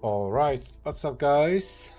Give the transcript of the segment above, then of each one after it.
Alright, what's up, guys?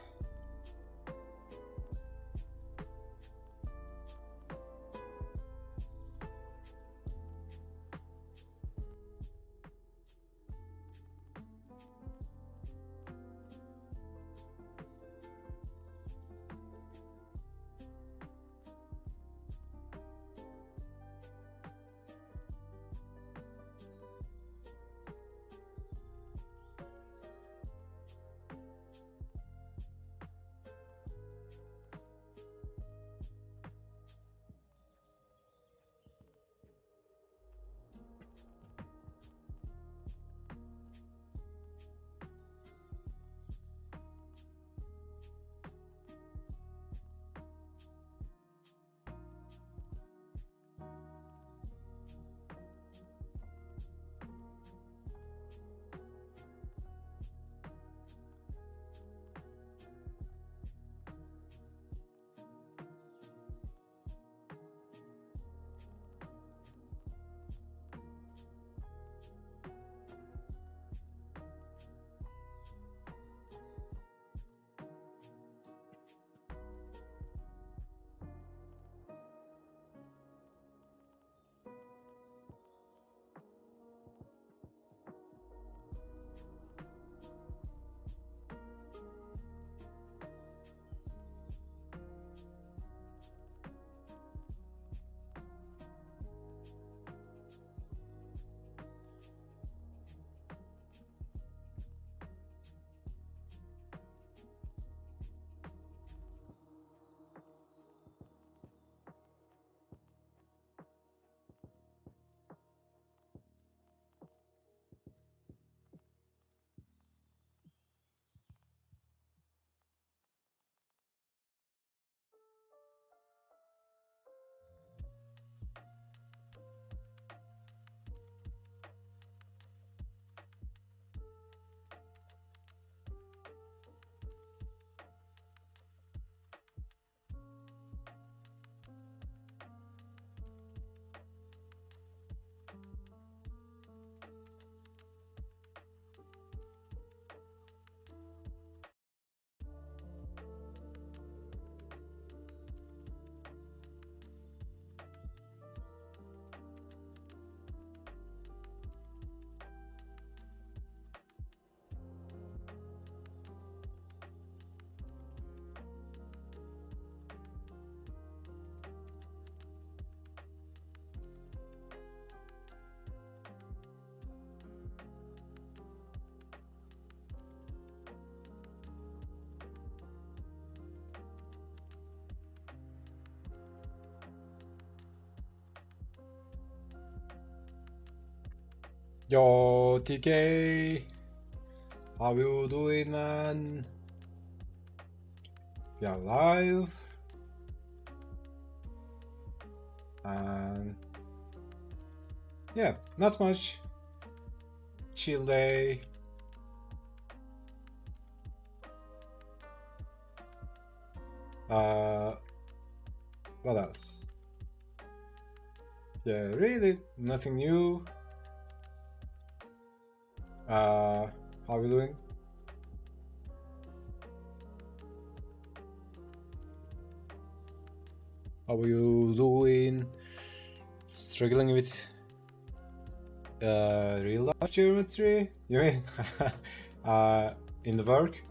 Yo, TK, how you doing, man? We are live, and yeah, not much. Chill day. Uh, what else? Yeah, really, nothing new. How you doing? How you doing? Struggling with real life geometry? You mean? In the work?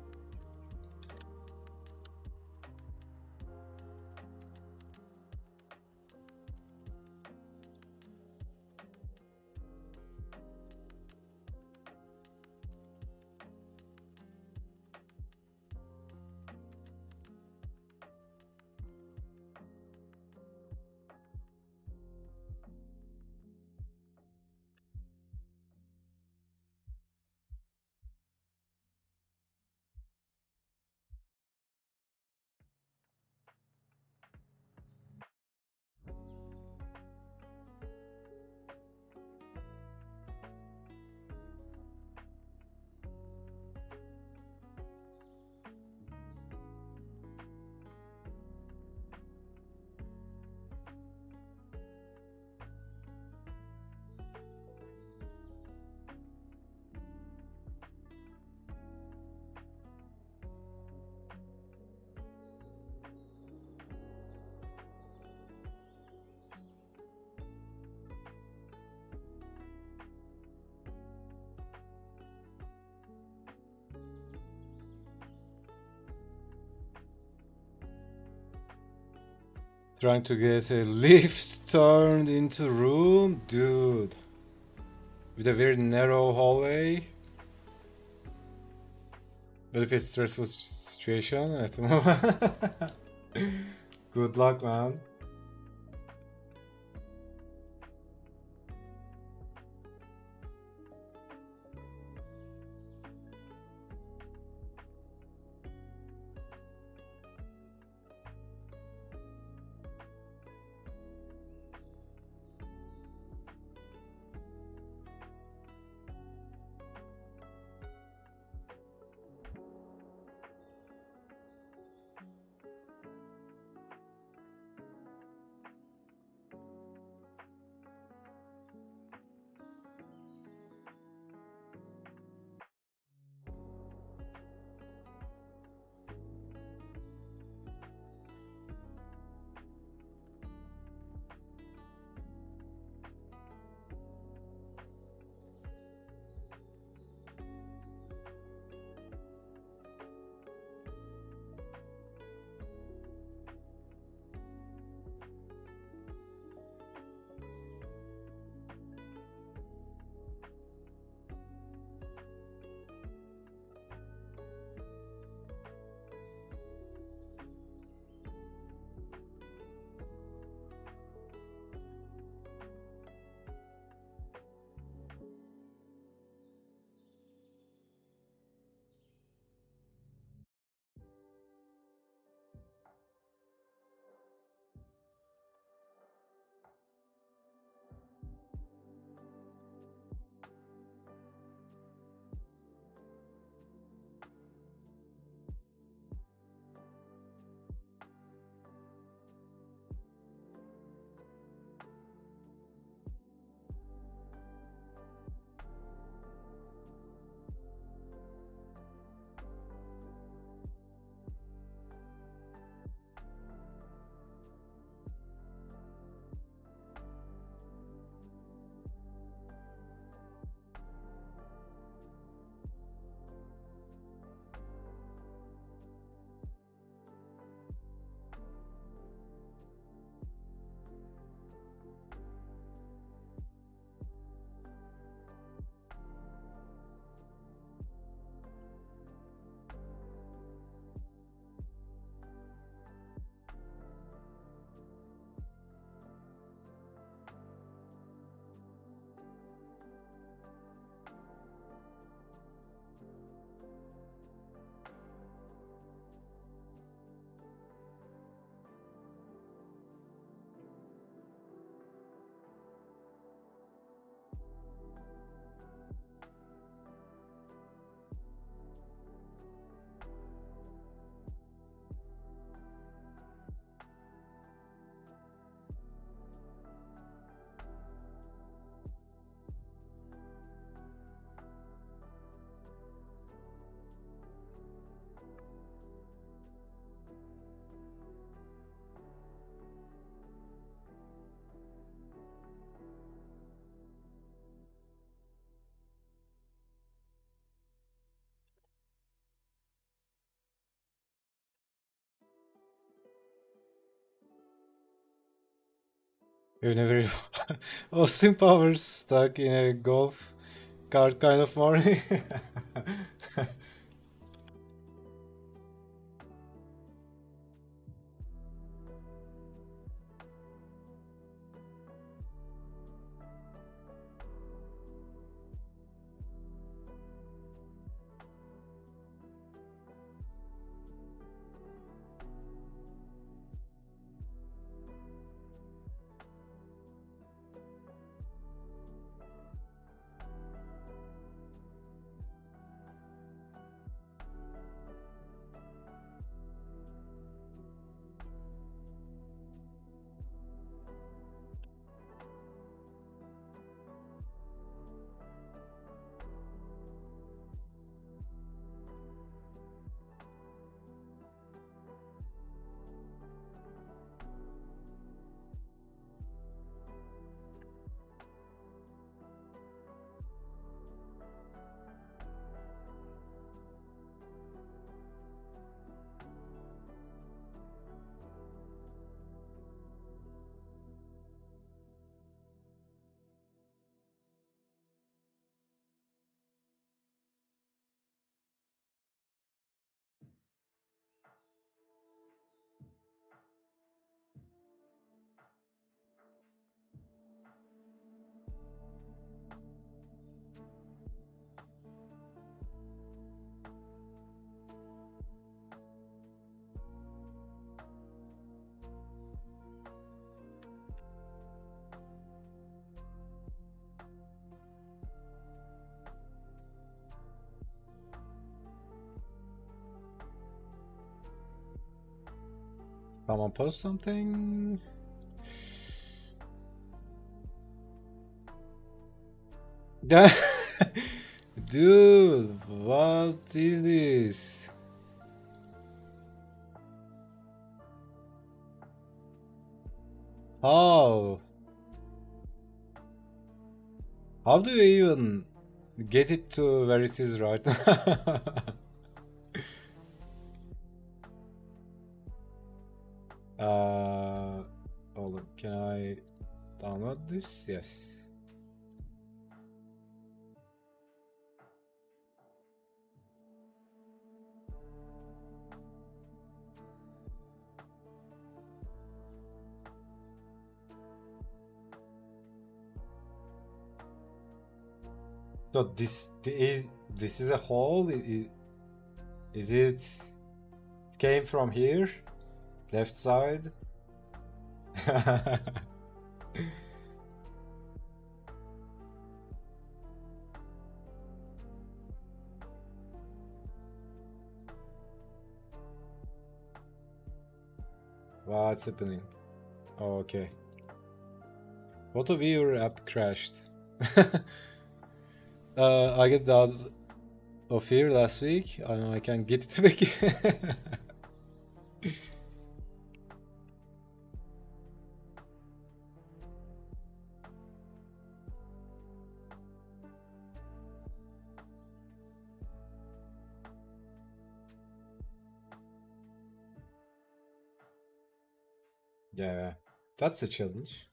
Trying to get a lift turned into room? Dude. With a very narrow hallway? But if it's stressful situation at the moment. Good luck, man. You're never Austin Powers stuck in a golf cart kind of morning. Come on, post something. Dude, what is this? How? How do you even get it to where it is right now? Hold on, can I download this? Yes. So this is a hole. Is it came from here, left side? What's happening? Oh, okay. Photo viewer app crashed. I get out of here last week and I can get it back. Yeah, that's a challenge.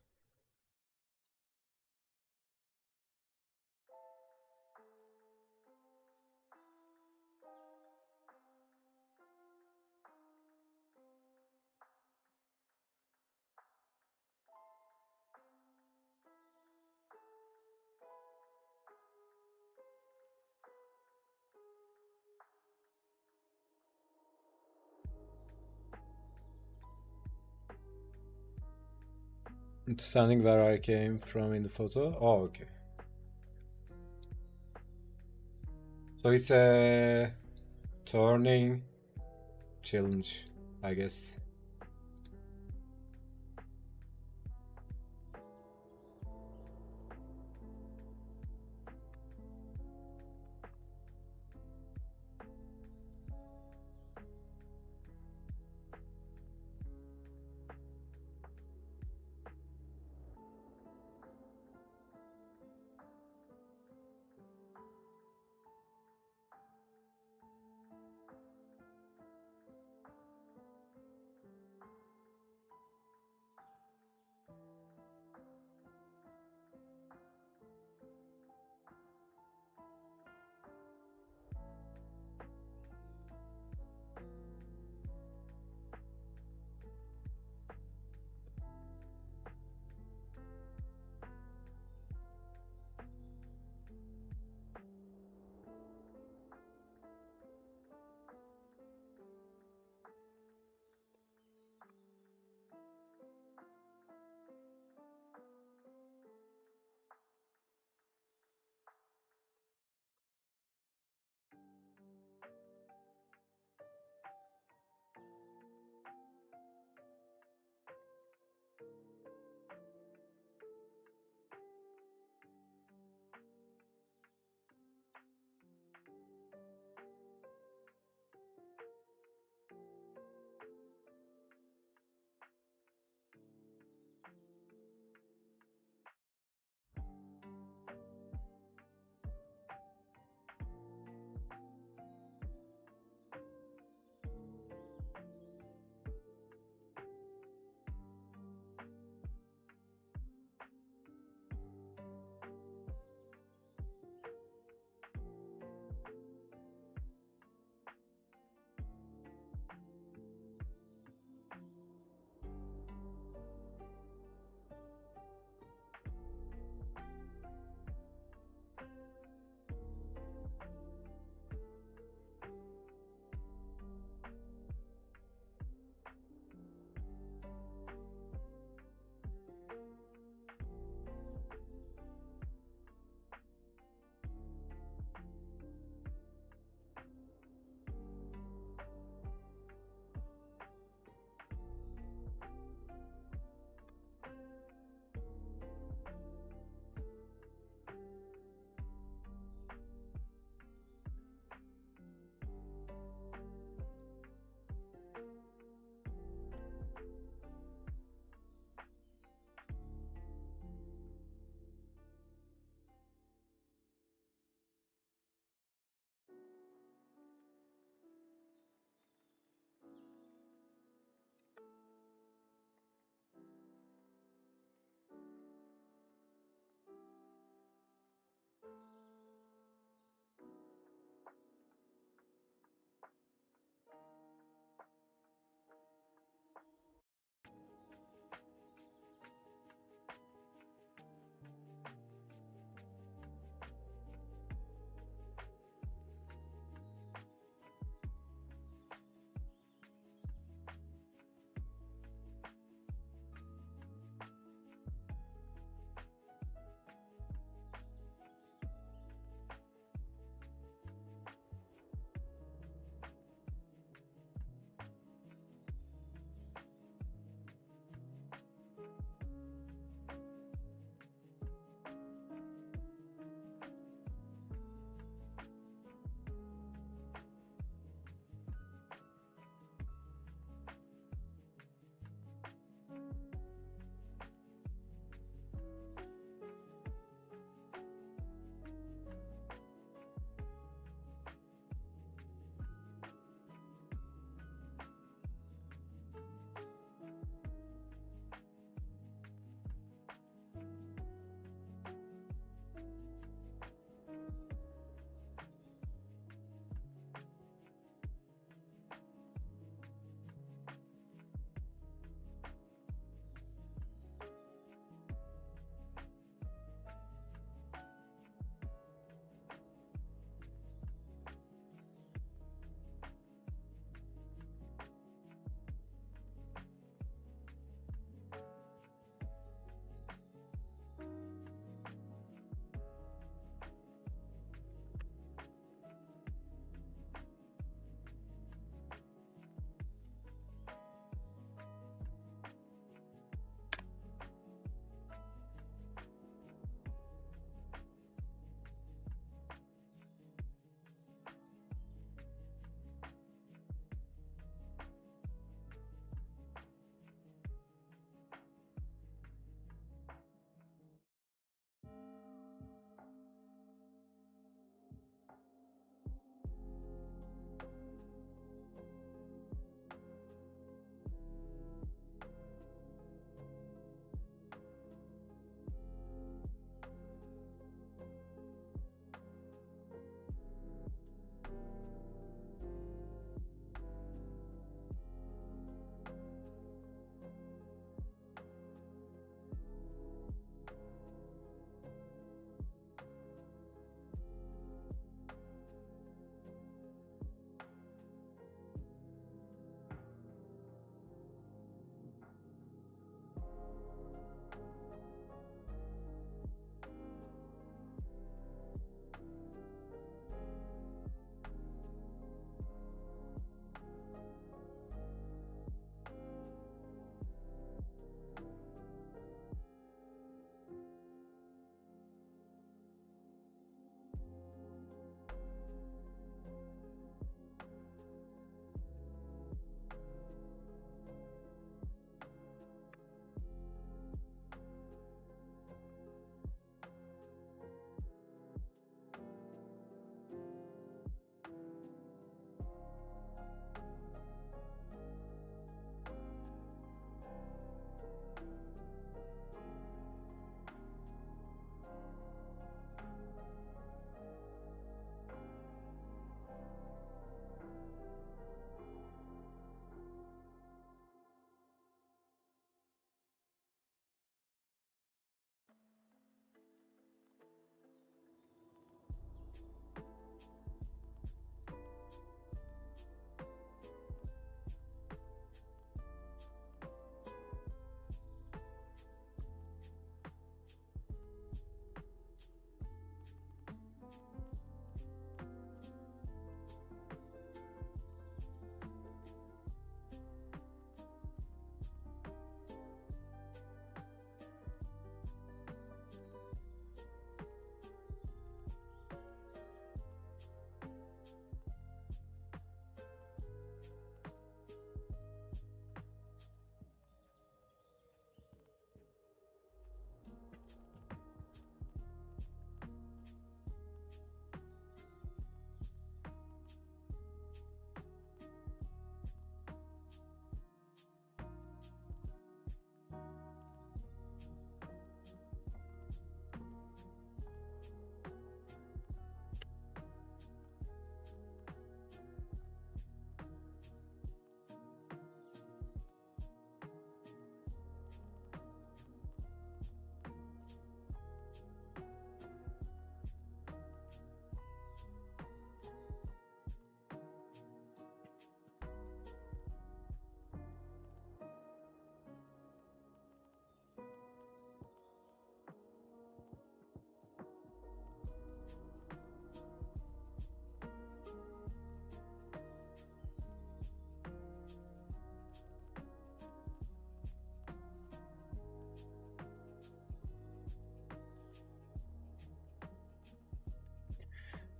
It's standing where I came from in the photo. Oh, okay. So it's a turning challenge, I guess.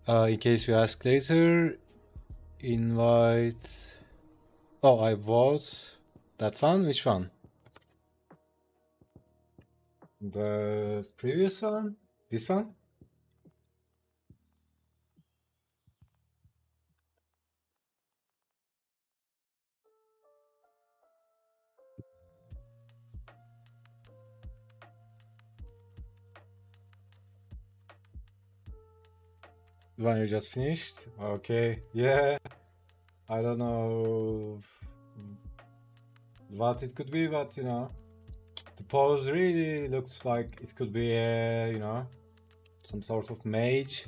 In case you ask later, invite. Oh, I vote that one. Which one? The previous one? This one? The one you just finished? Okay. Yeah. I don't know what it could be, but the pose really looks like it could be a, some sort of mage.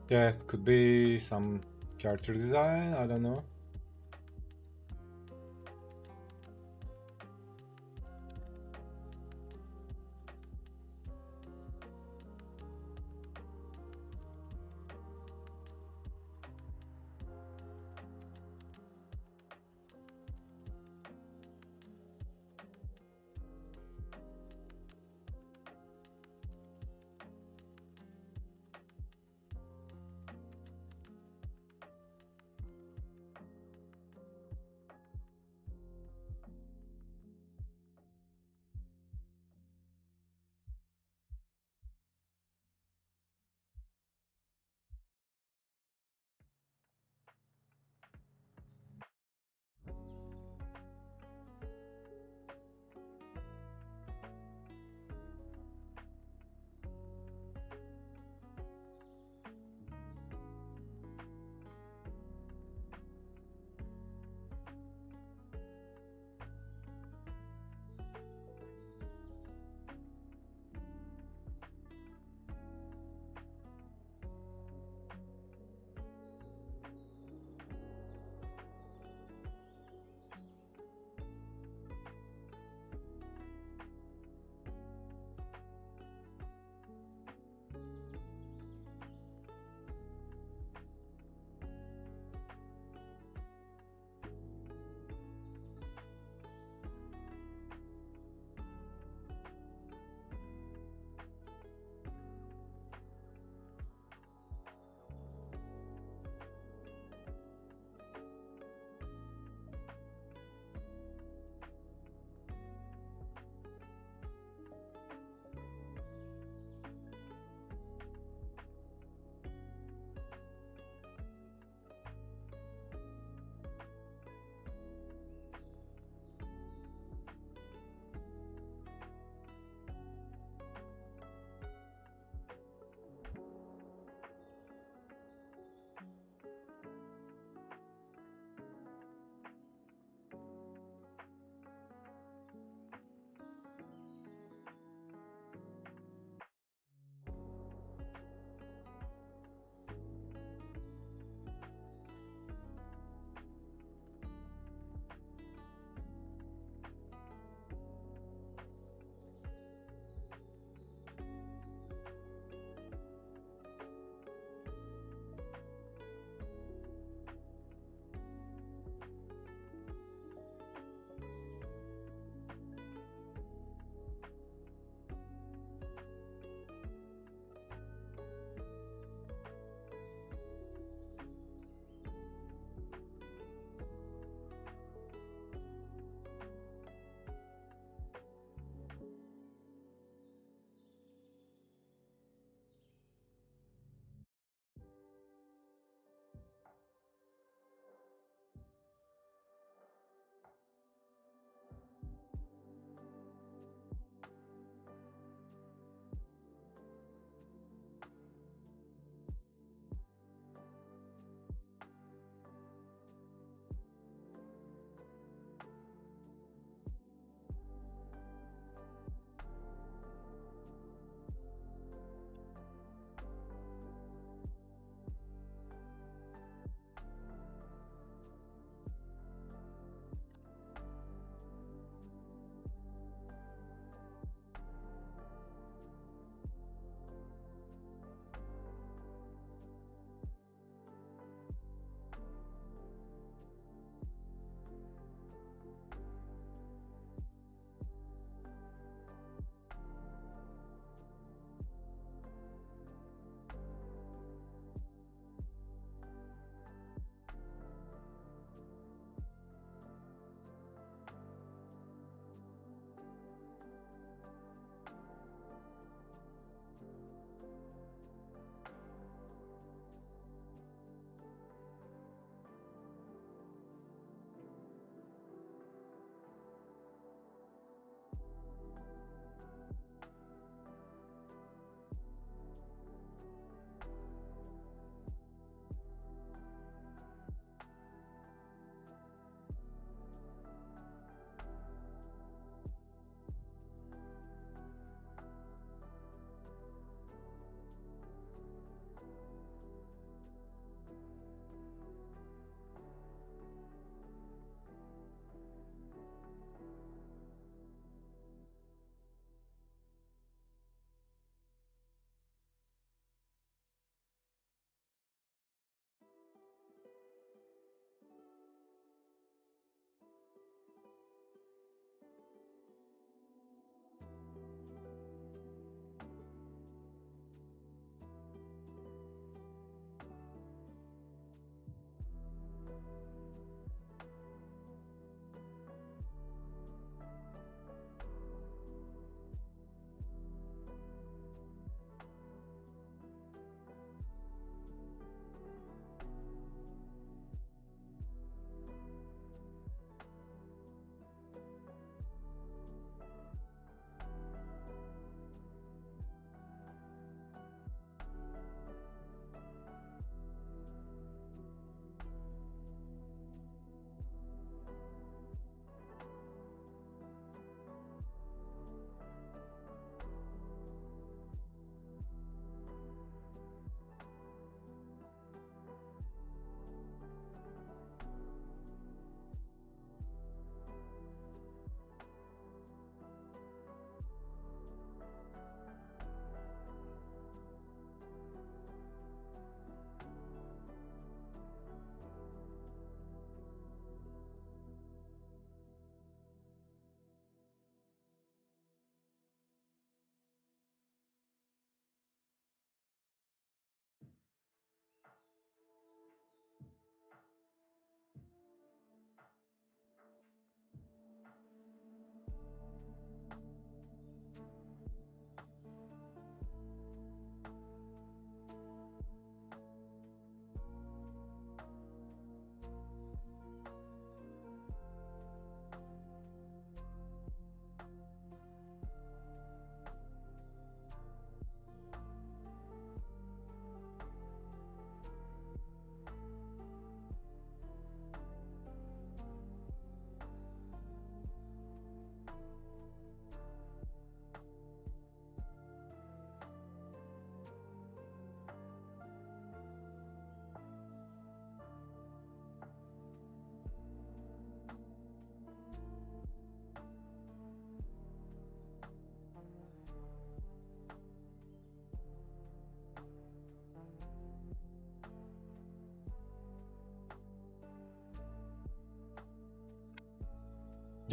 Yeah, could be some character design, I don't know.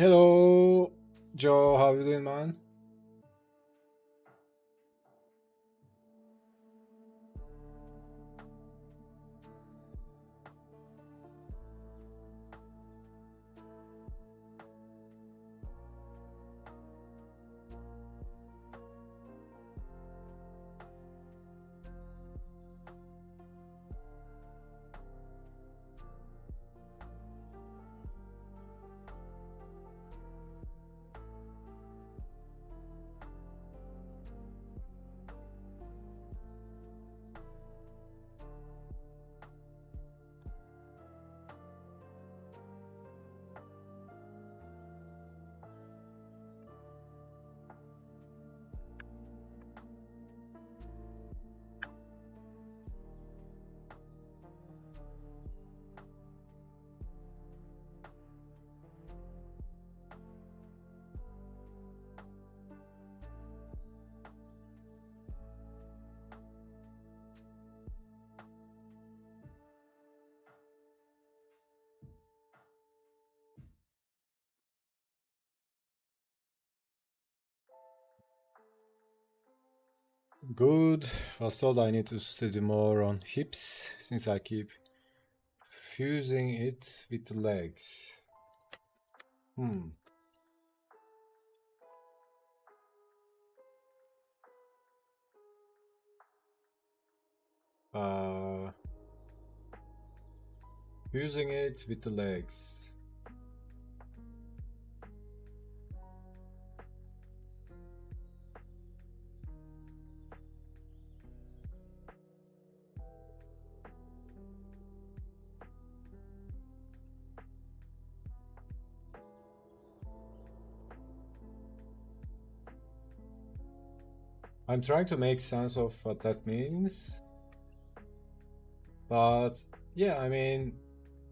Hello, Joe. How you doing, man? Good. Was told I need to study more on hips since I keep fusing it with the legs. Hmm. Uh, Fusing it with the legs. I'm trying to make sense of what that means, but yeah, I mean,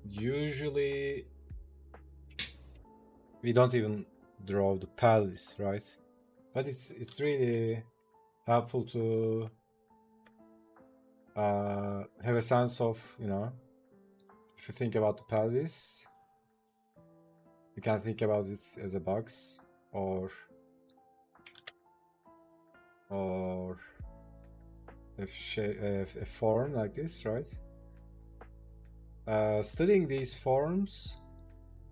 usually we don't even draw the pelvis, right? But it's really helpful to have a sense of, if you think about the pelvis, you can think about it as a box or or a form like this, right? Studying these forms,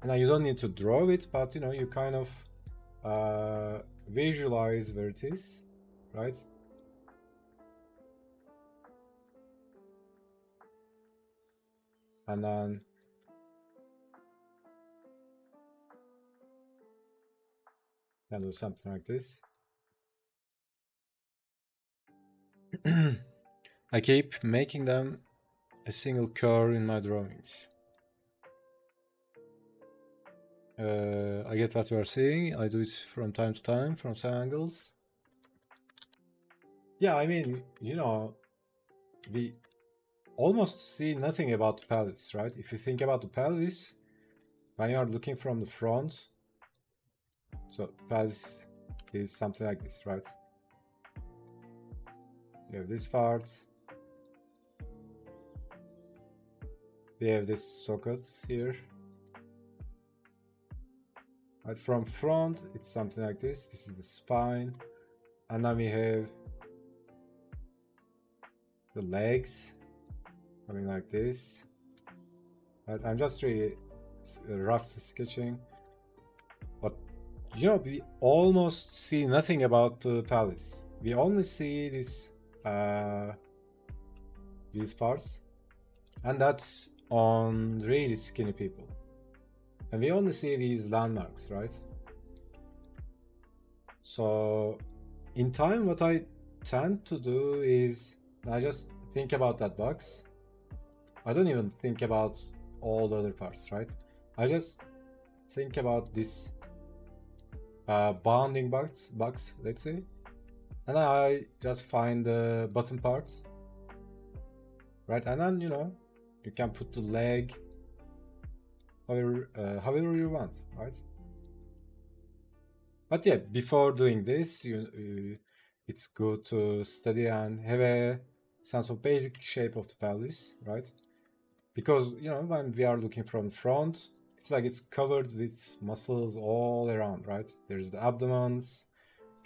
now you don't need to draw it, but you kind of visualize where it is, right? And then you can do something like this. I keep making them a single curve in my drawings. I get what you are saying. I do it from time to time from some angles. Yeah, I mean, we almost see nothing about the pelvis, right? If you think about the pelvis, when you are looking from the front, so pelvis is something like this, right? You have this part. We have this socket here. Right, from front, it's something like this. This is the spine. And then we have the legs coming like this. Right, I'm just really rough sketching. But, we almost see nothing about the pelvis. We only see this, these parts. And that's on really skinny people. And we only see these landmarks, right? So in time, what I tend to do is I just think about that box. I don't even think about all the other parts, right? I just think about this bounding box, let's say. And I just find the bottom part, right? And then, you can put the leg however you want, right? But yeah, before doing this, it's good to study and have a sense of basic shape of the pelvis, right? Because when we are looking from front, it's like it's covered with muscles all around, right? There's the abdomens,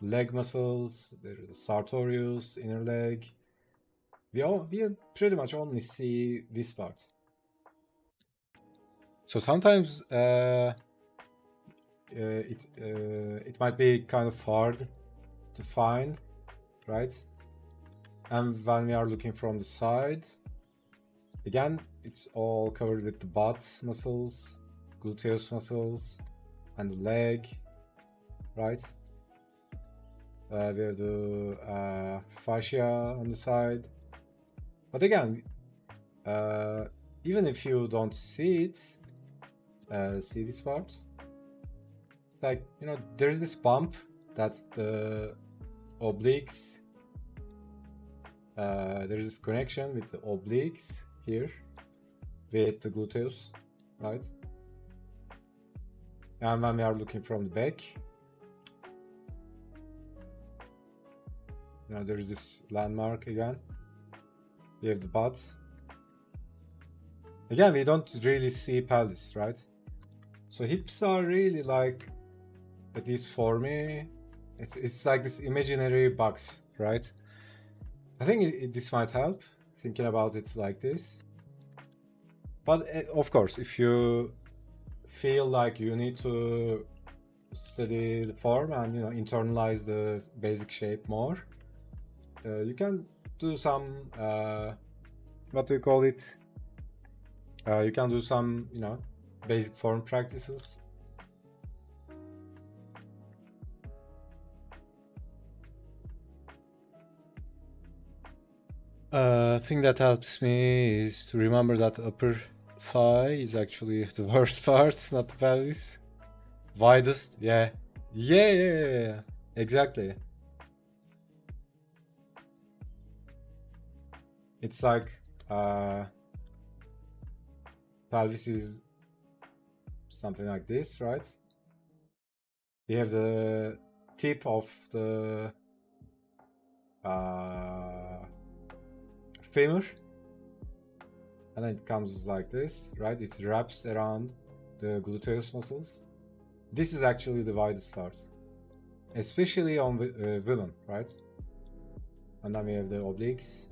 leg muscles, there's the sartorius, inner leg. We pretty much only see this part. So sometimes it might be kind of hard to find, right? And when we are looking from the side, again, it's all covered with the butt muscles, gluteus muscles, and the leg, right? We have the fascia on the side. But again, even if you don't see it, see this part, it's like, you know, there's this bump that the obliques, there's this connection with the obliques here with the gluteus, right? And when we are looking from the back, you know, there's this landmark again. We have the butt. Again, we don't really see pelvis, right? So hips are really like, at least for me, it's like this imaginary box, right? I think this might help, thinking about it like this. But of course, if you feel like you need to study the form and, you know, internalize the basic shape more, you can do some what do you call it? You can do some, you know, basic form practices. Thing that helps me is to remember that upper thigh is actually the worst part, not the pelvis. Widest, yeah. Yeah. Exactly. It's like pelvis is something like this, right? We have the tip of the femur, and then it comes like this, right? It wraps around the gluteus muscles. This is actually the widest part, especially on women, right? And then we have the obliques.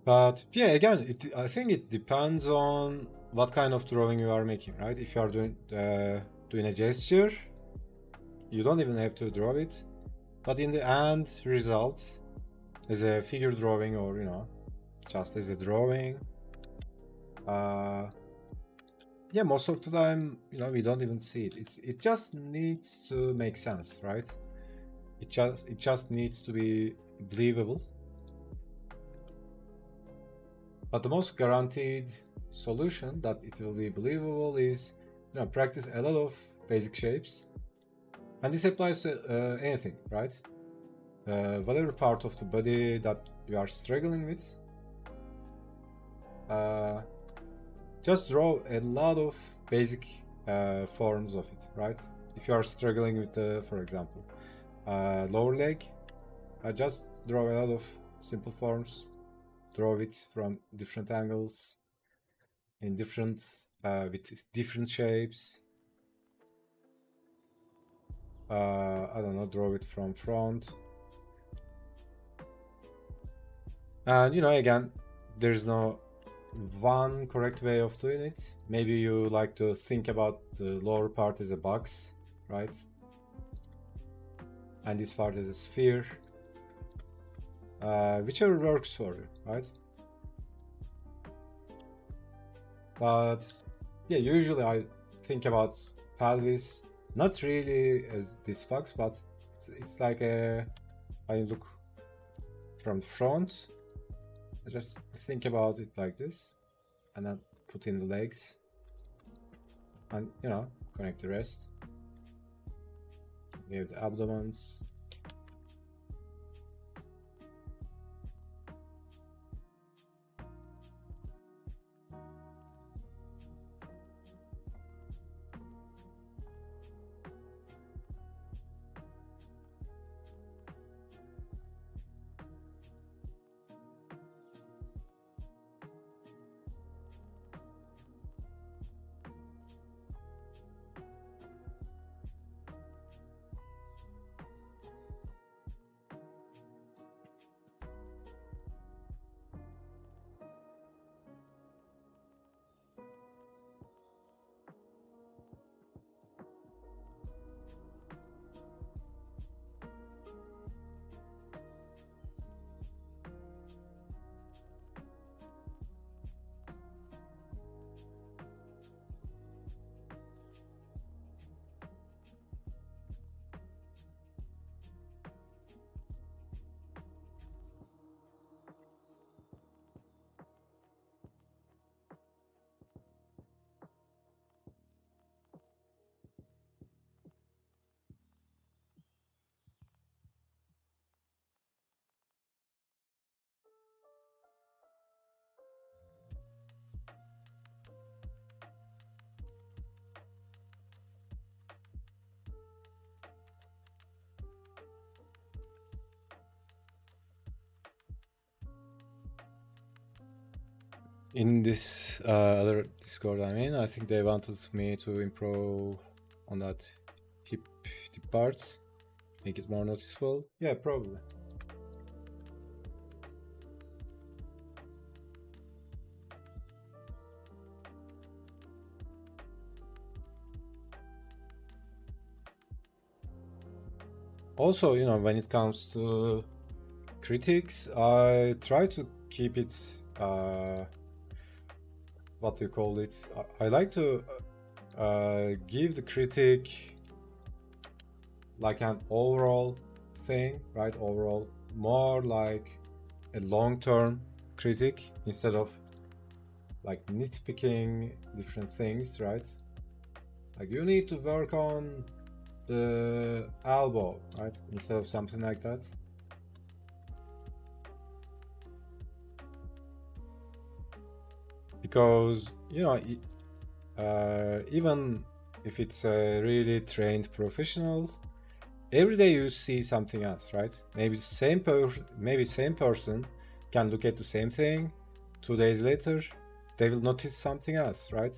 But yeah, again, I think it depends on what kind of drawing you are making, right? If you are doing a gesture, you don't even have to draw it. But in the end result, as a figure drawing, or, you know, just as a drawing, yeah, most of the time, you know, we don't even see it. It just needs to make sense, right? It just needs to be believable. But the most guaranteed solution that it will be believable is, you know, practice a lot of basic shapes. And this applies to anything, right? Whatever part of the body that you are struggling with, just draw a lot of basic forms of it, right? If you are struggling with, for example, lower leg, just draw a lot of simple forms. Draw it from different angles, in different with different shapes. I don't know, draw it from front. And, you know, again, there's no one correct way of doing it. Maybe you like to think about the lower part as a box, right? And this part is a sphere. Whichever works for you, right? But yeah, usually I think about pelvis not really as this box, but it's like I look from front. I just think about it like this, and then put in the legs, and, you know, connect the rest. We have the abdomens. in this other Discord, I think they wanted me to improve on that hip tip part, make it more noticeable. Yeah, probably. Also, when it comes to critics, I try to keep it, what do you call it? I like to give the critic like an overall thing, right? Overall, more like a long-term critic instead of like nitpicking different things, right? Like you need to work on the elbow, right? Instead of something like that. Because, even if it's a really trained professional, every day you see something else, right? Maybe same person can look at the same thing 2 days later, they will notice something else, right?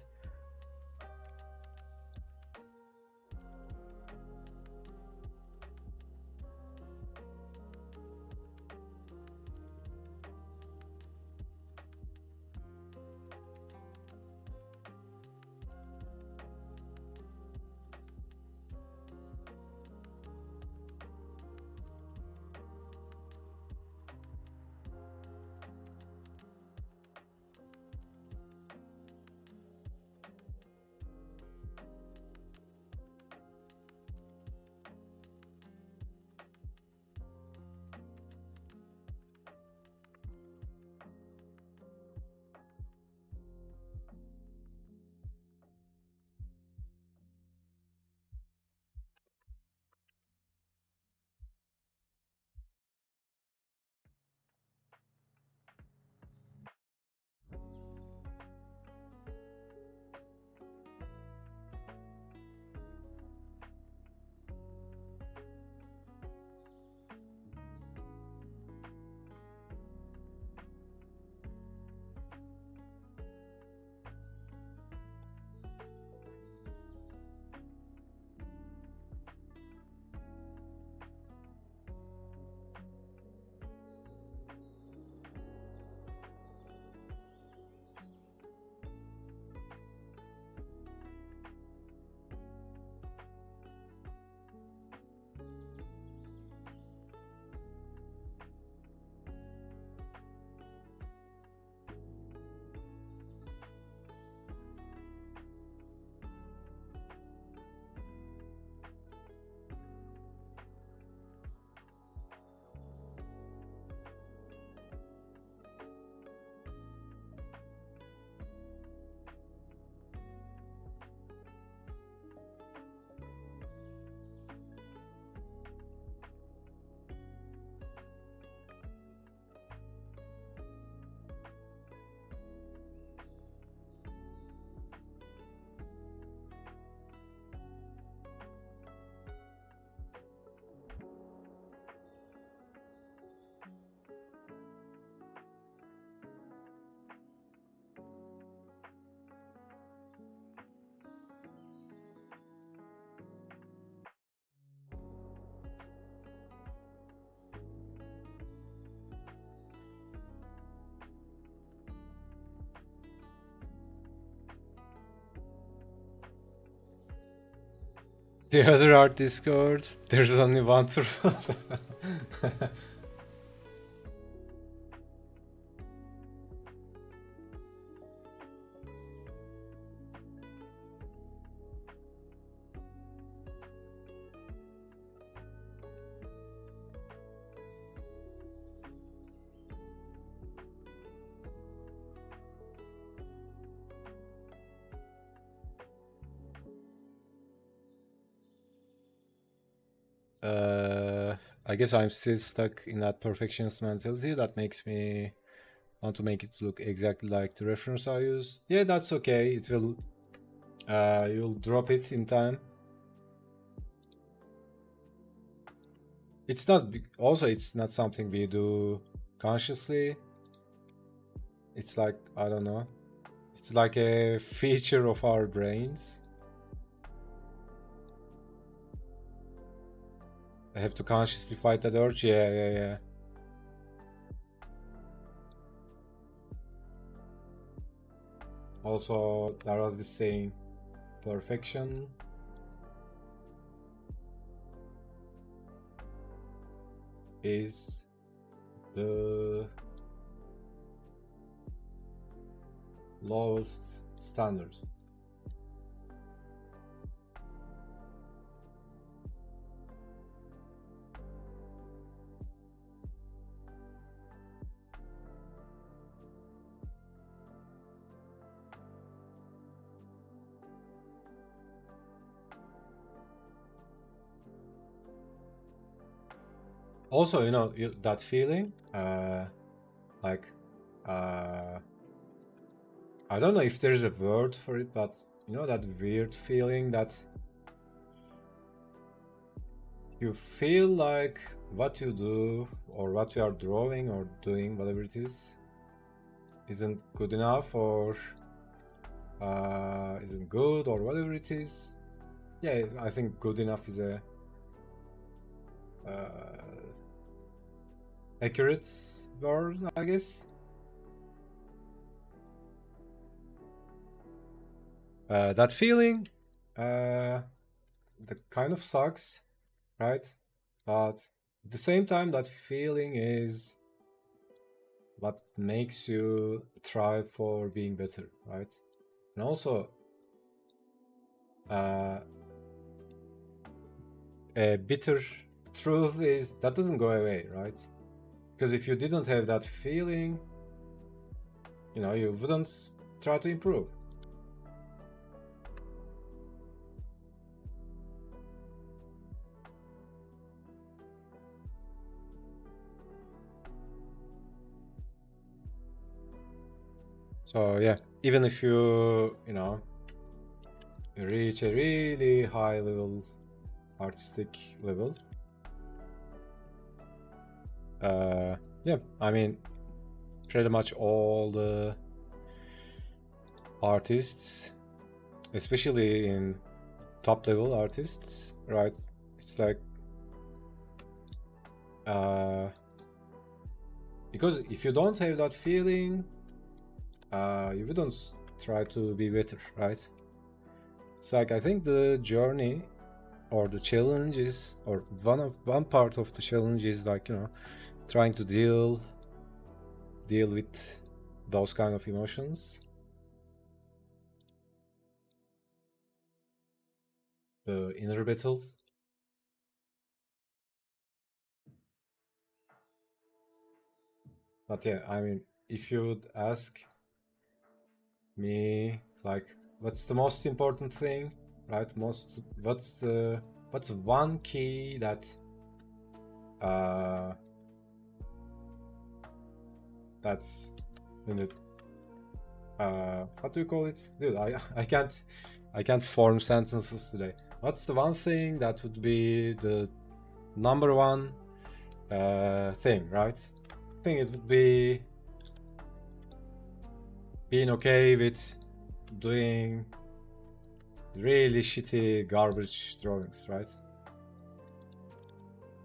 The other art Discord, there's only one truth. uh, I guess I'm still stuck in that perfectionist mentality that makes me want to make it look exactly like the reference I use. Yeah, that's okay. It will, you'll drop it in time. It's not, also, it's not something we do consciously. It's like, I don't know. It's like a feature of our brains. I have to consciously fight that urge. Yeah. Also, there was this saying, perfection is the lowest standard. Also, that feeling, like, uh, I don't know if there's a word for it, but that weird feeling that you feel like what you do or what you are drawing or doing, whatever it is, isn't good enough or isn't good or whatever it is. Yeah, I think good enough is a accurate word, I guess. That feeling, that kind of sucks, right? But at the same time, that feeling is what makes you try for being better, right? And also, a bitter truth is that doesn't go away, right? Because if you didn't have that feeling, you wouldn't try to improve. So yeah, even if you reach a really high level, artistic level, yeah, I mean, pretty much all the artists, especially in top level artists, right? It's like, because if you don't have that feeling, you wouldn't try to be better, right? It's like, I think the journey or the challenge is, or one part of the challenge is like, trying to deal with those kind of emotions. The inner battle. But yeah, I mean, if you'd ask me, like, what's the most important thing, right? What's one key that that's in it, what do you call it? Dude, I can't form sentences today. What's the one thing that would be the number one thing, right? I think it would be being okay with doing really shitty garbage drawings, right?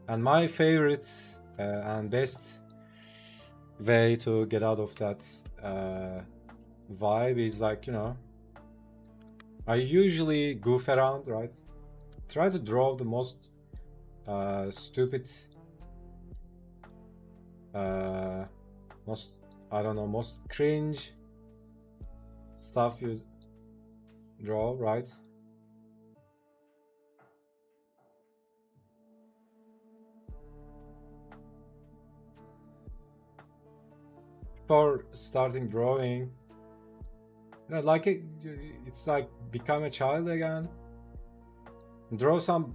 And my favorite and best way to get out of that vibe is like, I usually goof around, right? Try to draw the most stupid, most, I don't know, most cringe stuff you draw, right? Before starting drawing, like it's like become a child again. Draw some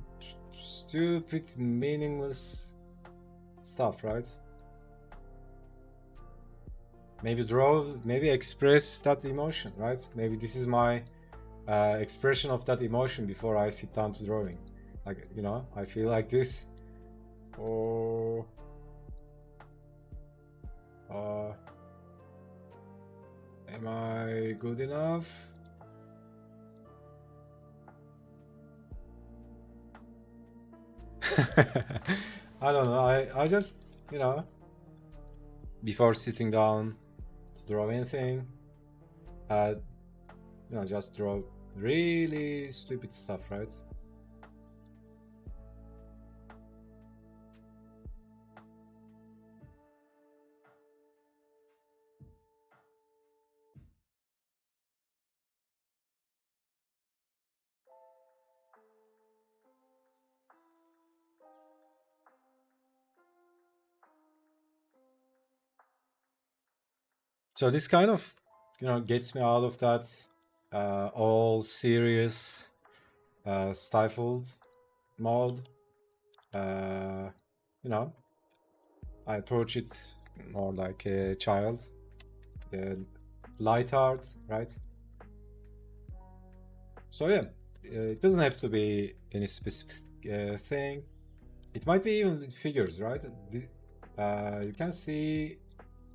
stupid, meaningless stuff, right? Maybe express that emotion, right? Maybe this is my expression of that emotion before I sit down to drawing. Like, I feel like this, or Am I good enough? I don't know. I just, you know, before sitting down to draw anything, you know, just draw really stupid stuff, right? So this kind of, you know, gets me out of that all serious, stifled mode. You know, I approach it more like a child, light art, right? So yeah, it doesn't have to be any specific thing. It might be even with figures, right? You can see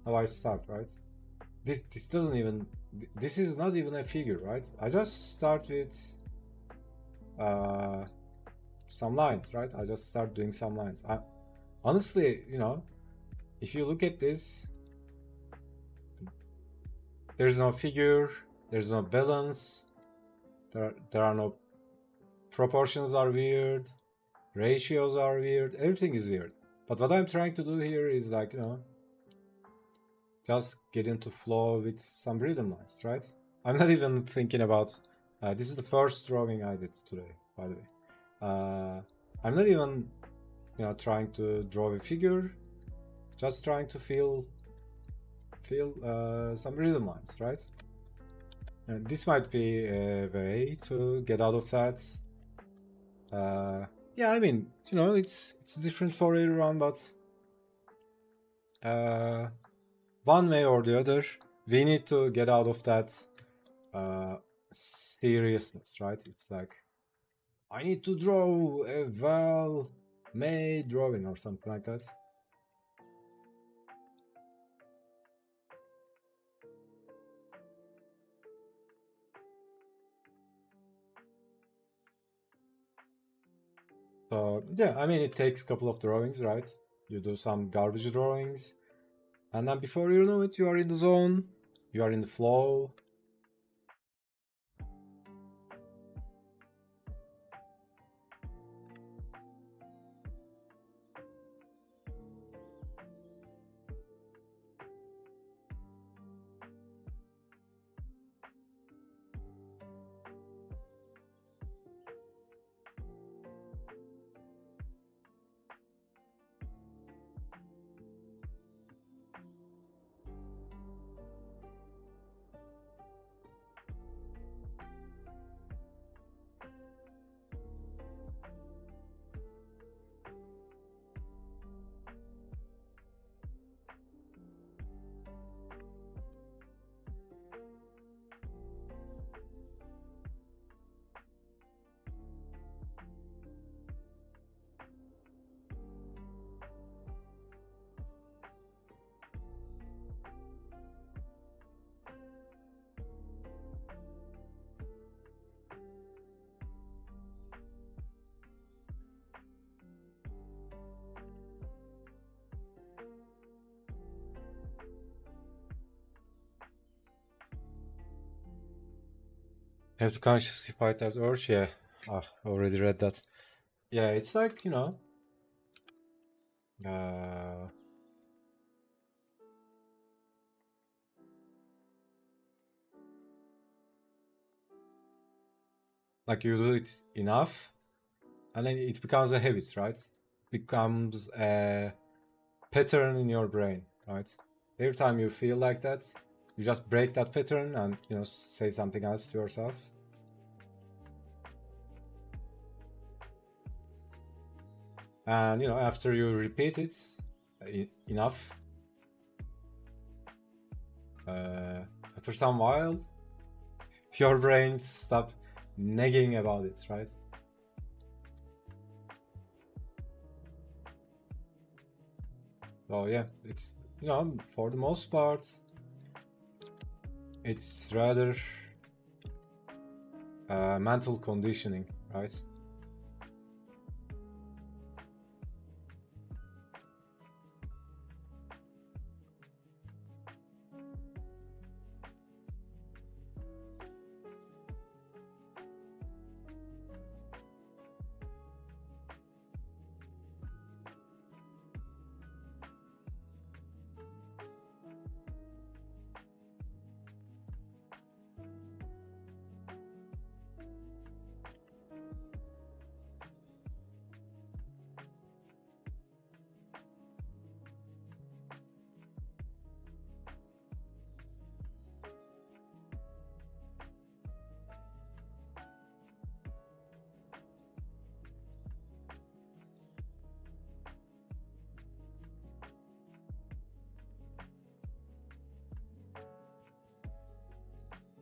how I start, right? This doesn't even, this is not even a figure, right? I just start with uh, some lines, right? I just start doing some lines. Honestly, you know, if you look at this, there's no figure, there's no balance, there are no proportions are weird, ratios are weird, everything is weird. But what I'm trying to do here is like, you know, just get into flow with some rhythm lines, right? I'm not even thinking about, this is the first drawing I did today, by the way. I'm not even, you know, trying to draw a figure, just trying to feel some rhythm lines, right? And this might be a way to get out of that. Yeah, I mean, you know, it's different for everyone, but one way or the other, we need to get out of that seriousness, right? It's like, I need to draw a well-made drawing or something like that. So yeah, I mean, it takes a couple of drawings, right? You do some garbage drawings, and then before you know it, you are in the zone, you are in the flow. Have to consciously fight that urge. Yeah, I've already read that. Yeah, it's like, you know, uh, like you do it enough, and then it becomes a habit, right? Becomes a pattern in your brain, right? Every time you feel like that, you just break that pattern and, you know, say something else to yourself. And, you know, after you repeat it enough, uh, after some while, your brain stop nagging about it, right? So yeah, it's, you know, for the most part, it's rather mental conditioning, right?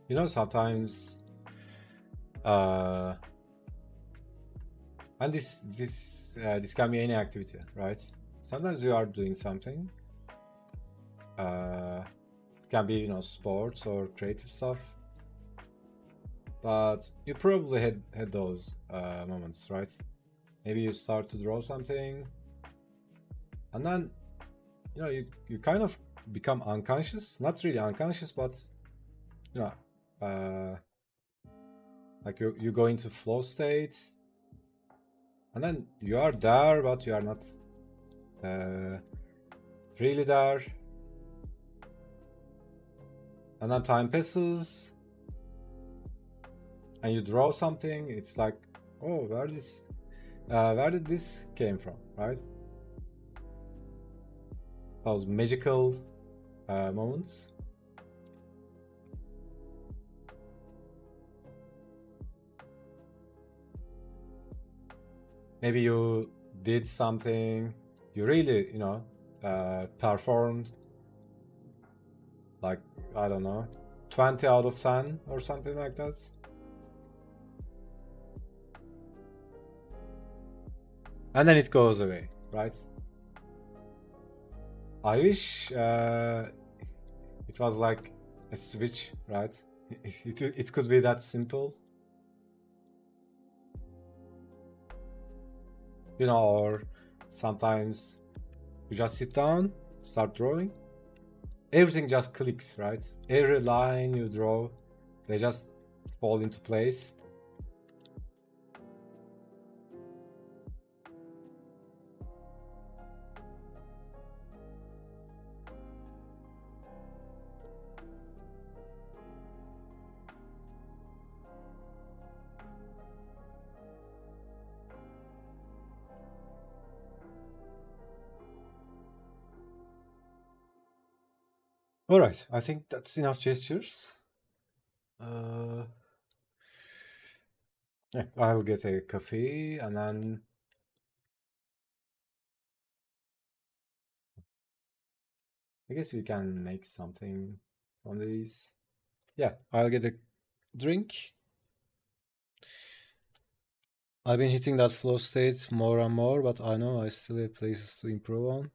You know, sometimes, uh, and this can be any activity, right? Sometimes you are doing something. It can be, you know, sports or creative stuff. But you probably had those moments, right? Maybe you start to draw something, and then, you know, you kind of become unconscious. Not really unconscious, but, you know, uh, like you go into flow state, and then you are there, but you are not uh, really there. And then time passes, and you draw something. It's like, oh, where did this came from, right? Those magical moments. Maybe you did something, you really, you know, performed like, I don't know, 20 out of 10 or something like that. And then it goes away, right? I wish it was like a switch, right? It could be that simple, you know, or sometimes you just sit down, start drawing, everything just clicks, right? Every line you draw, they just fall into place. All right, I think that's enough gestures. Uh, yeah, I'll get a coffee and then I guess we can make something from these. Yeah, I'll get a drink. I've been hitting that flow state more and more, but I know I still have places to improve on.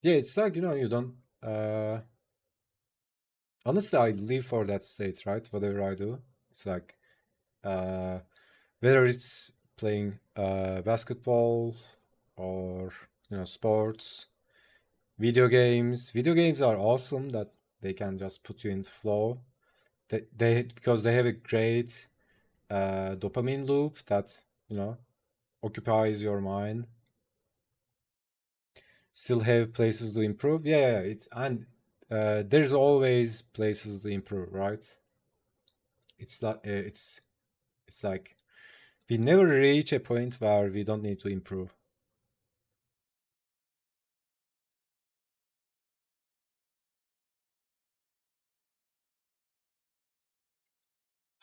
Yeah, it's like, you know, you don't. Honestly, I live for that state, right? Whatever I do, it's like, uh, whether it's playing basketball or, you know, sports, video games. Video games are awesome that they can just put you in flow. They because they have a great dopamine loop that, you know, occupies your mind. Still have places to improve. Yeah, it's and there's always places to improve, right? It's not. It's like we never reach a point where we don't need to improve.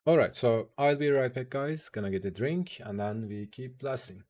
All right, so I'll be right back, guys. Gonna get a drink and then we keep blasting.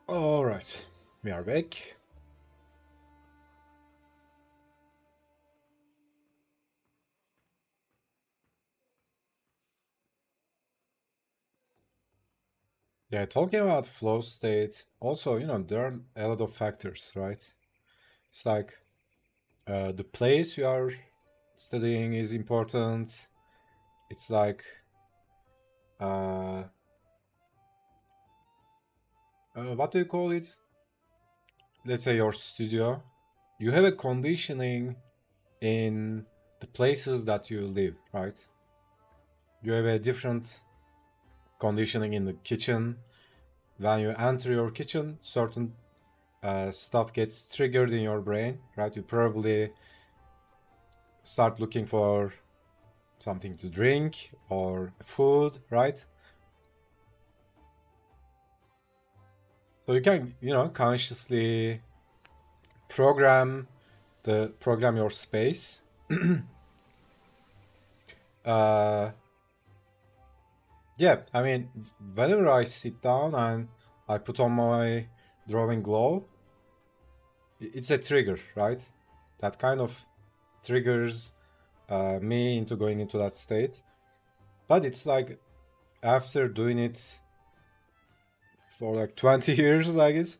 All right, we are back. Yeah, talking about flow state, also, there are a lot of factors, right? It's like the place you are studying is important. It's like, uh, what do you call it? Let's say your studio. You have a conditioning in the places that you live, right? You have a different conditioning in the kitchen. When you enter your kitchen, certain stuff gets triggered in your brain, right? You probably start looking for something to drink or food, right? So you can, consciously program your space. uh, yeah, I mean, whenever I sit down and I put on my drawing glove, it's a trigger, right? That kind of triggers me into going into that state. But it's like after doing it for like 20 years, I guess.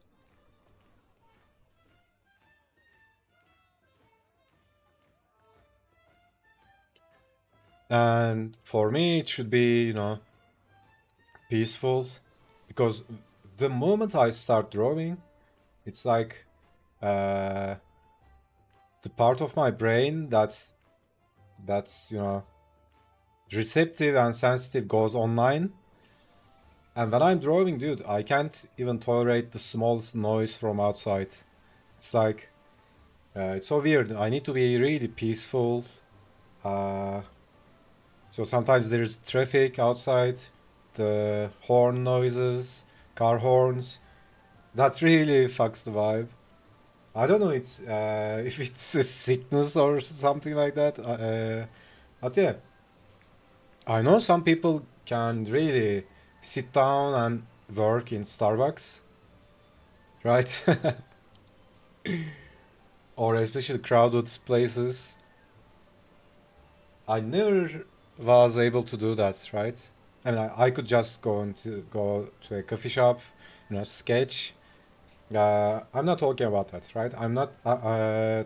And for me, it should be, peaceful because the moment I start drawing, it's like uh, the part of my brain that's receptive and sensitive goes online. And when I'm drawing, dude, I can't even tolerate the smallest noise from outside. It's like it's so weird. I need to be really peaceful. Uh, so sometimes there's traffic outside, the horn noises, car horns. That really fucks the vibe. I don't know it's if it's a sickness or something like that. But yeah, I know some people can really sit down and work in Starbucks, right? Or especially crowded places. I never was able to do that, right? I mean, I could just go to a coffee shop, sketch. I'm not talking about that, right? I'm not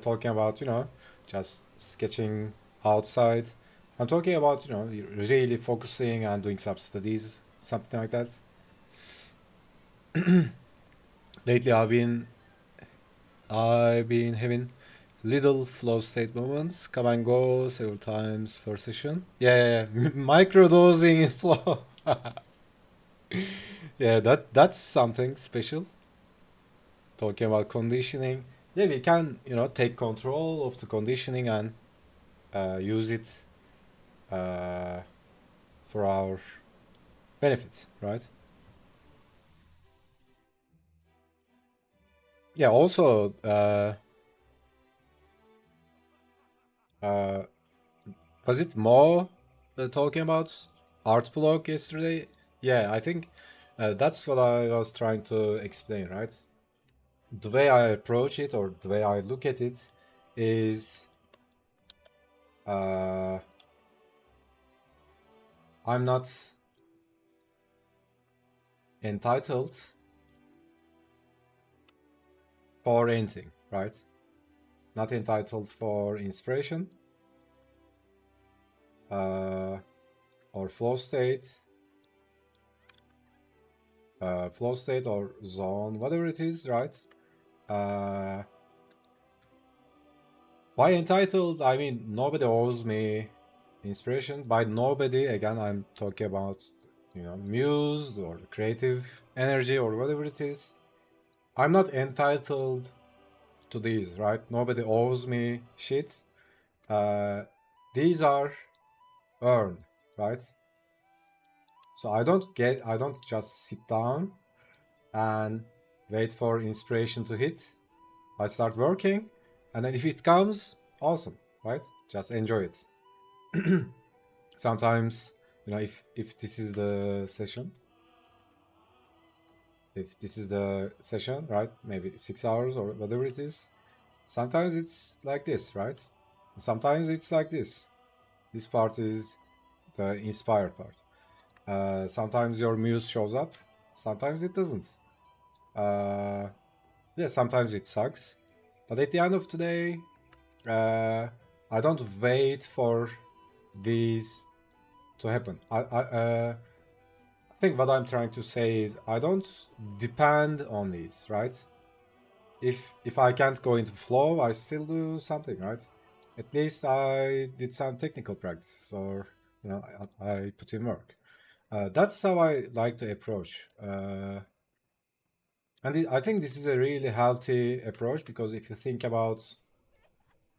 talking about, just sketching outside. I'm talking about, really focusing and doing some studies, something like that. Lately, I've been having little flow state moments, come and go several times per session. Yeah, micro dosing in flow. Yeah, that's something special. Talking about conditioning. Yeah, we can, take control of the conditioning and use it uh, for our benefits, right? Yeah. Also, uh, was it Mo talking about art block yesterday? Yeah, I think that's what I was trying to explain, right? The way I approach it or the way I look at it is uh, I'm not entitled for anything, right? Not entitled for inspiration uh, or flow state or zone, whatever it is, right? Uh, by entitled, I mean nobody owes me inspiration. By nobody, again, I'm talking about, muse or creative energy or whatever it is. I'm not entitled to these, right? Nobody owes me shit. Uh, these are earned, right? So I don't just sit down and wait for inspiration to hit. I start working, and then if it comes, awesome, right? Just enjoy it. Sometimes, if this is the session, if this is the session, right? Maybe 6 hours or whatever it is. Sometimes it's like this, right? Sometimes it's like this. This part is the inspired part. Sometimes your muse shows up, sometimes it doesn't. Yeah, sometimes it sucks. But at the end of the day, I don't wait for these to happen. I think what I'm trying to say is I don't depend on these, right? If I can't go into flow, I still do something, right? At least I did some technical practice, or I put in work. That's how I like to approach. I think this is a really healthy approach because if you think about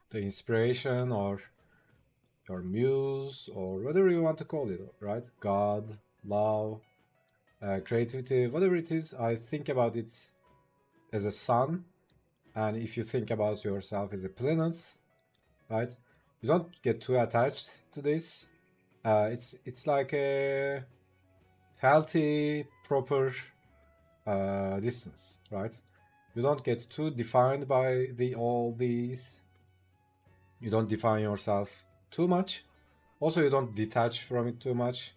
the inspiration or your muse or whatever you want to call it, right? God, love, creativity, whatever it is, I think about it as a sun. And if you think about yourself as a planet, right? You don't get too attached to this. It's like a healthy, proper distance, right? You don't get too defined by all these. You don't define yourself too much. Also, you don't detach from it too much.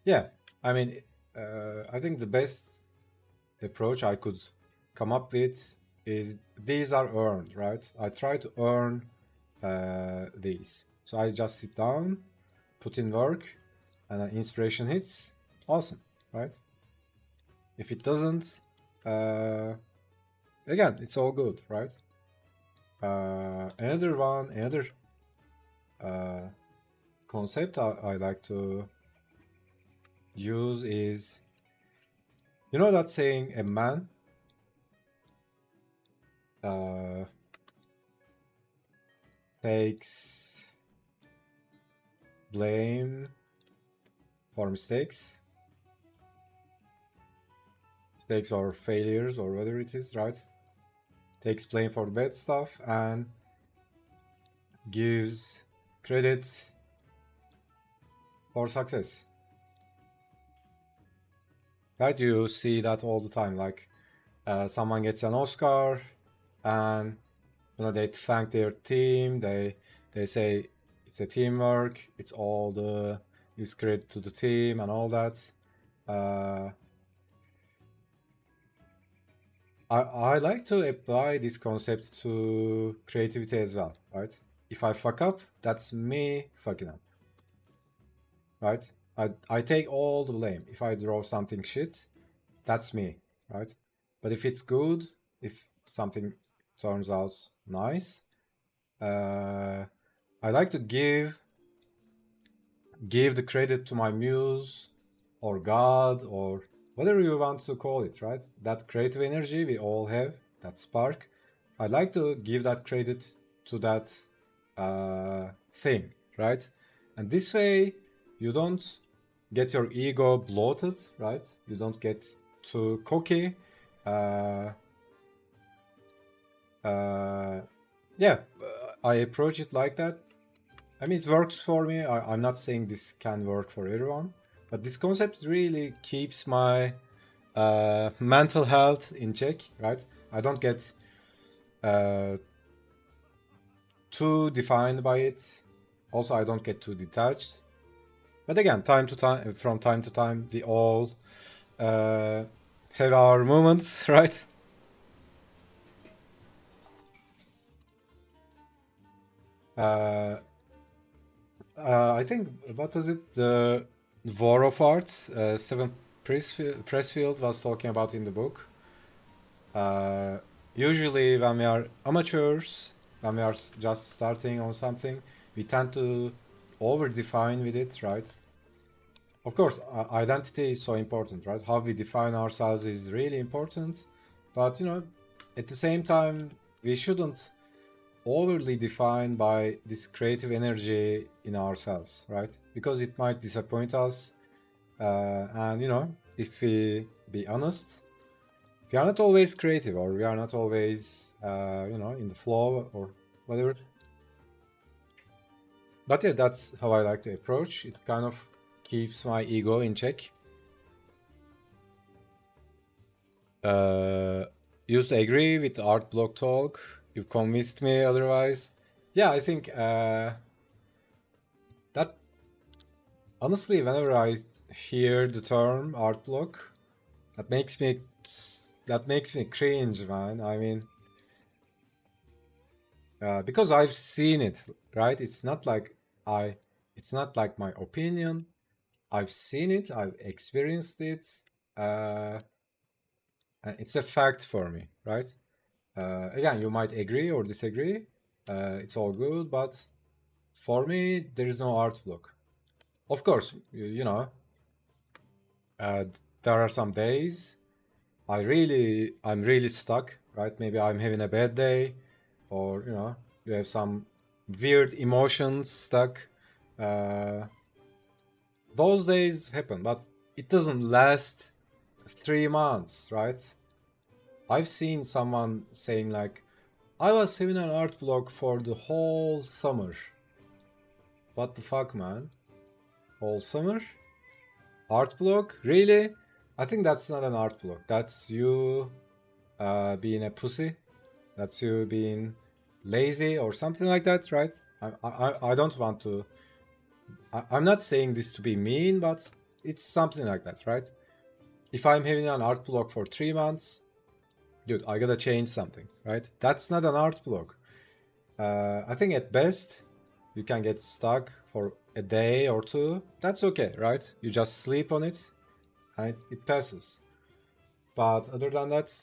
Yeah, I mean, I think the best approach I could come up with is these are earned, right? I try to earn these. So I just sit down, put in work, and inspiration hits. Awesome, right? If it doesn't, again, it's all good, right? Another concept I like to use is, you know that saying, a man takes blame for mistakes or failures or whatever it is, right? Takes blame for bad stuff and gives credit for success. Right? You see that all the time. Like someone gets an Oscar and they thank their team. They say it's a teamwork. It's credit to the team and all that. I like to apply this concept to creativity as well, right? If I fuck up, that's me fucking up, right? I take all the blame. If I draw something shit, that's me, right? But if it's good, if something turns out nice, I like to give the credit to my muse or God or whatever you want to call it, right? That creative energy we all have, that spark. I like to give that credit to that thing, right? And this way, you don't get your ego bloated, right? You don't get too cocky. Yeah, I approach it like that. I mean, it works for me. I'm not saying this can work for everyone, but this concept really keeps my mental health in check, right? I don't get too defined by it. Also, I don't get too detached. But again, from time to time, we all have our moments, right? I think, what was it? The War of Arts, Seven Pressfield was talking about in the book. Usually, when we are amateurs, when we are just starting on something, we tend to over-define with it, right? Of course, identity is so important, right? How we define ourselves is really important. But, at the same time, we shouldn't overly defined by this creative energy in ourselves, right? Because it might disappoint us. And if we be honest, we are not always creative, or we are not always in the flow or whatever. But yeah, that's how I like to approach it. Kind of keeps my ego in check. Uh, used to agree with art block talk. You convinced me otherwise. Yeah, I think that honestly, whenever I hear the term art block, that makes me that makes me cringe, man. I mean, because I've seen it, right? I, it's not like my opinion. I've seen it. I've experienced it. Uh, and it's a fact for me, right? Again, you might agree or disagree. It's all good, but for me, there is no art block. Of course, you know, uh, there are some days I'm really stuck, right? Maybe I'm having a bad day, or you know, you have some weird emotions stuck. Uh, those days happen, but it doesn't last 3 months, right? I've seen someone saying like, I was having an art block for the whole summer. What the fuck, man? Whole summer? Art block? Really? I think that's not an art block. That's you being a pussy. That's you being lazy or something like that, right? I don't want to. I'm not saying this to be mean, but it's something like that, right? If I'm having an art block for 3 months, dude, I gotta change something, right? That's not an art block. I think at best, you can get stuck for a day or two. That's okay, right? You just sleep on it and it passes. But other than that,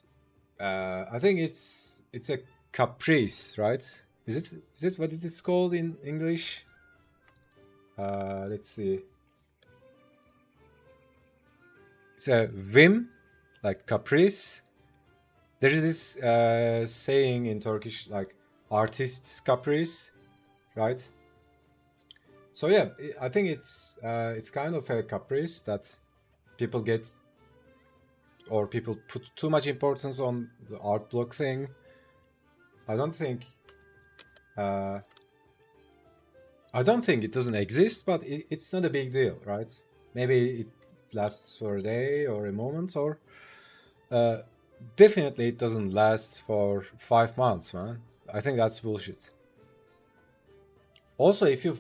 I think it's a caprice, right? Is it what it is called in English? Let's see. It's a whim, like caprice. There is this saying in Turkish, like artist's caprice, right? So yeah, I think it's kind of a caprice that people get or people put too much importance on the art block thing. I don't think uh, I don't think it doesn't exist, but it's not a big deal, right? Maybe it lasts for a day or a moment, or uh, definitely it doesn't last for 5 months, man. I think that's bullshit. Also, if you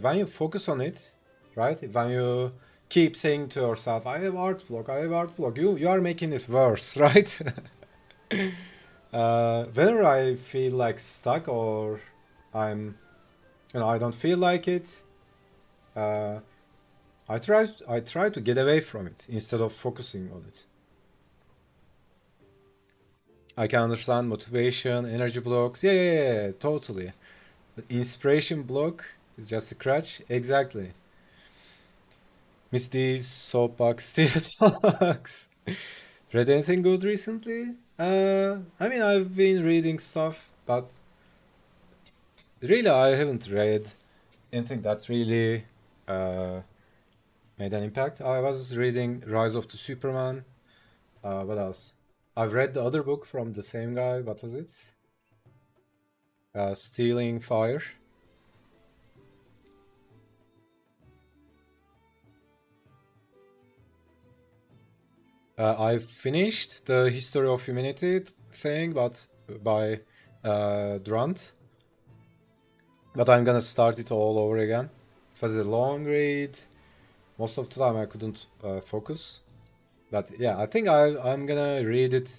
when you focus on it, right? When you keep saying to yourself, "I have art block, I have art block," you are making it worse, right? Whenever I feel like stuck or I'm, I don't feel like it, uh, I try to get away from it instead of focusing on it. I can understand motivation, energy blocks. Yeah, yeah, yeah, yeah, totally. The inspiration block is just a crutch. Exactly. Miss D's soapbox still sucks. Read anything good recently? I mean, I've been reading stuff, but really, I haven't read anything that really uh, made an impact. I was reading Rise of the Superman. What else? I've read the other book from the same guy. What was it? Stealing Fire. I finished the History of Humanity thing, but by Durant. But I'm gonna start it all over again. It was a long read. Most of the time I couldn't focus. But yeah, I think I'm gonna read it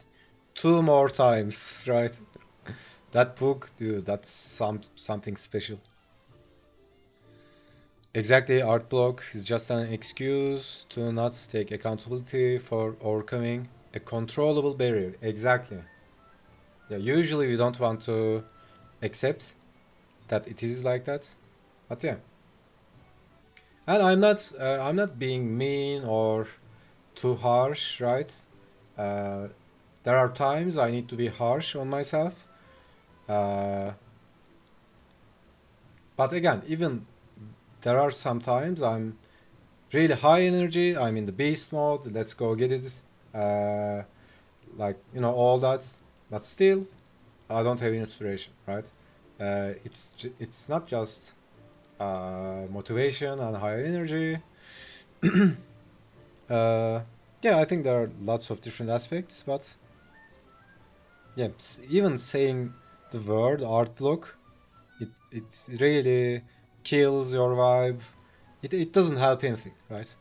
2 more times, right? That book, dude, that's something special. Exactly, art block is just an excuse to not take accountability for overcoming a controllable barrier. Exactly. Yeah, usually we don't want to accept that it is like that, but yeah. And I'm not being mean or too harsh, right? Uh, there are times I need to be harsh on myself. Uh, but again, even there are some times I'm really high energy. I'm in the beast mode. Let's go get it. Uh, like all that. But still, I don't have inspiration, right? It's not just motivation and high energy. uh, Yeah, I think there are lots of different aspects, but yeah, even saying the word art block, it's really kills your vibe. It doesn't help anything, right?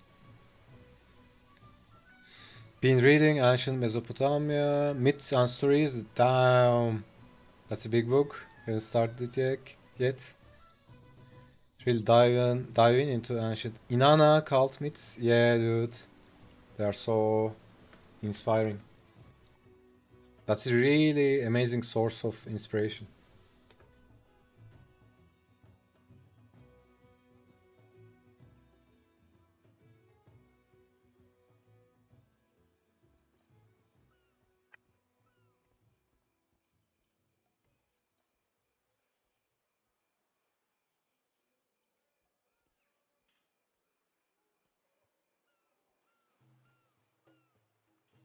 Been reading ancient Mesopotamia, myths and stories. Damn, that's a big book. Haven't started it yet. Really diving into ancient Inanna cult myths. Yeah, dude, they are so inspiring. That's a really amazing source of inspiration.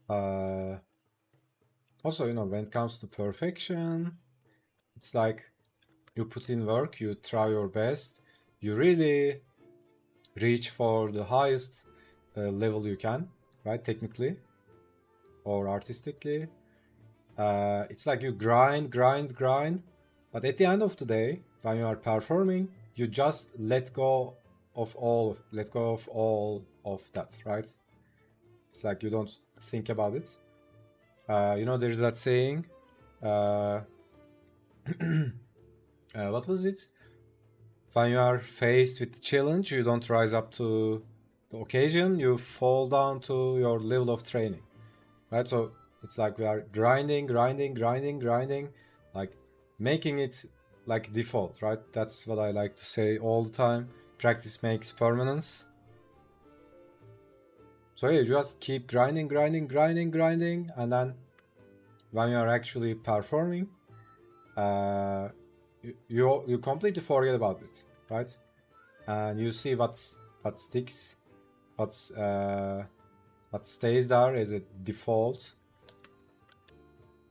Uh, Also, when it comes to perfection, it's like you put in work, you try your best, you really reach for the highest level you can, right? Technically or artistically. It's like you grind, but at the end of the day, when you are performing, you just let go of all of that, right? It's like you don't think about it. There's that saying. Uh, what was it? When you are faced with the challenge, you don't rise up to the occasion, you fall down to your level of training, right? So it's like we are grinding, like making it like default, right? That's what I like to say all the time. Practice makes permanence. So yeah, you just keep grinding, and then when you are actually performing, uh, you completely forget about it, right? And you see what sticks, what's what stays there as a default.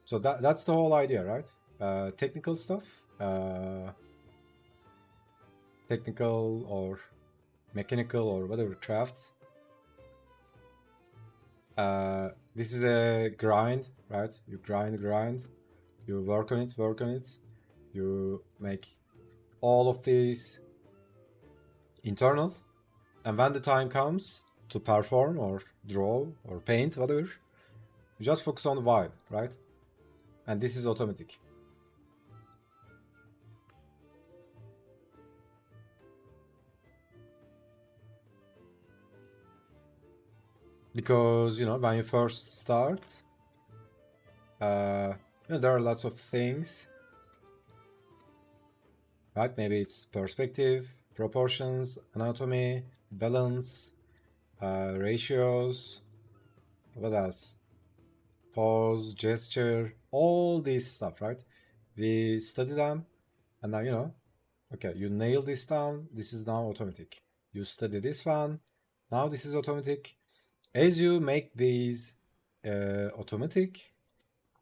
So that's the whole idea, right? Technical stuff, technical or mechanical or whatever craft. This is a grind, right? You grind. You work on it. You make all of these internal, and when the time comes to perform or draw or paint, whatever, you just focus on the vibe, right? And this is automatic. Because when you first start, uh, there are lots of things, right? Maybe it's perspective, proportions, anatomy, balance, ratios, what else? Pose, gesture, all this stuff, right? We study them, and now okay, you nail this down. This is now automatic. You study this one. Now this is automatic. As you make these automatic,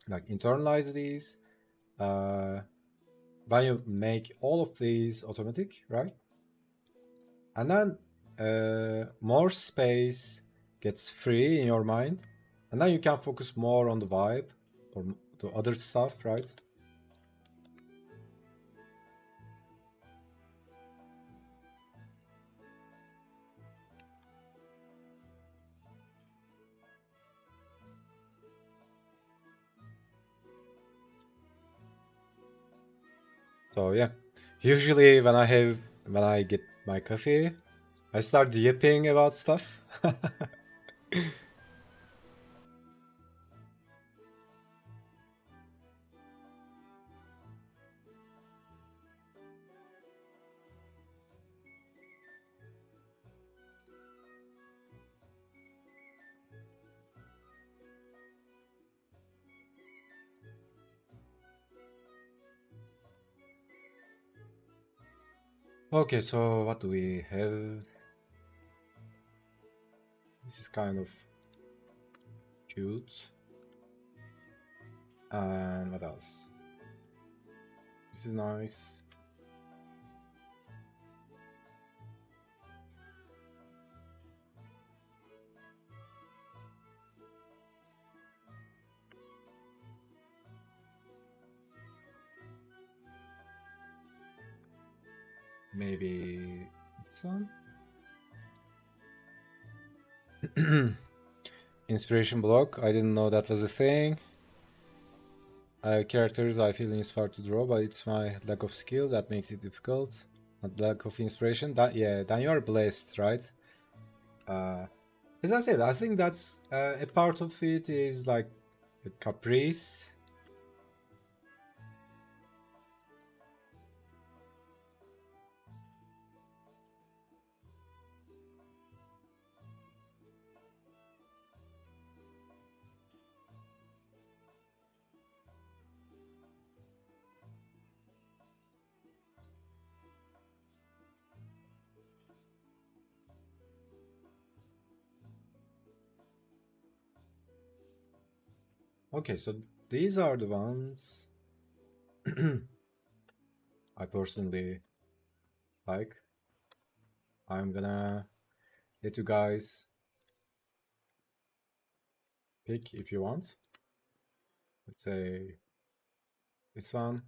like internalize these, uh, when you make all of these automatic, right? And then more space gets free in your mind, and then you can focus more on the vibe or the other stuff, right? So yeah, usually when I get my coffee, I start yapping about stuff. Okay, so what do we have? This is kind of cute. And what else? This is nice. Maybe this one? Inspiration block. I didn't know that was a thing. I have characters I feel inspired to draw, but it's my lack of skill that makes it difficult. Not lack of inspiration. That, yeah, then you are blessed, right? As I said, I think that's a part of it is like a caprice. Okay, so these are the ones I personally like. I'm gonna let you guys pick if you want. Let's say this one,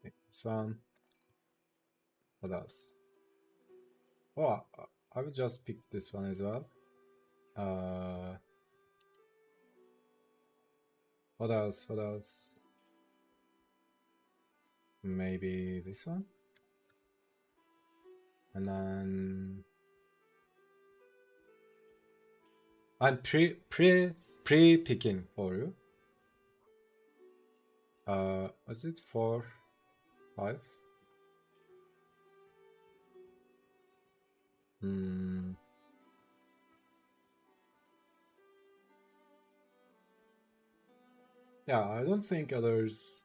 this one. What else? Oh, I will just pick this one as well. What else? What else? Maybe this one. And then I'm pre-picking for you. What's it? 4, 5. Yeah, I don't think others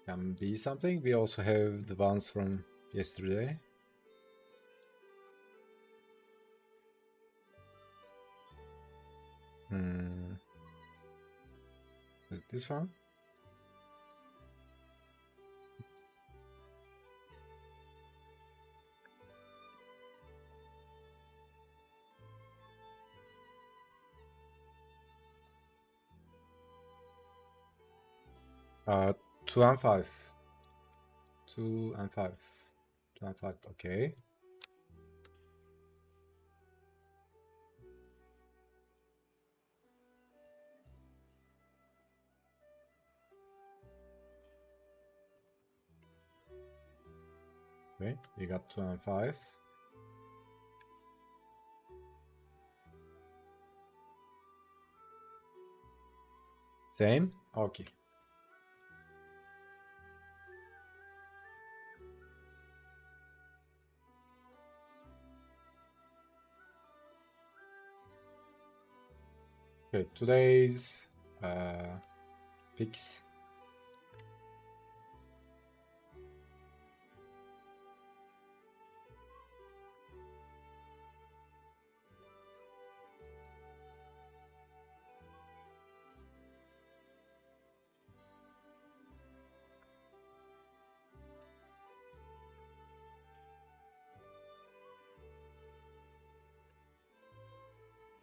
can be something. We also have the ones from yesterday. Is it this one? Uh, 2 and 5. 2 and 5. 2 and 5. Okay. Okay, we got 2 and 5. Same? Okay. Okay, today's picks.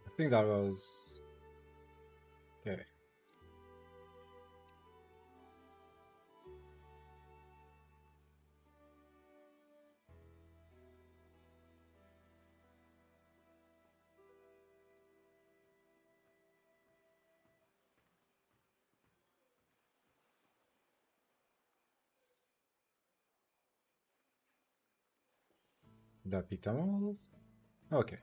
I think that was okay. Did I pick them all? Okay.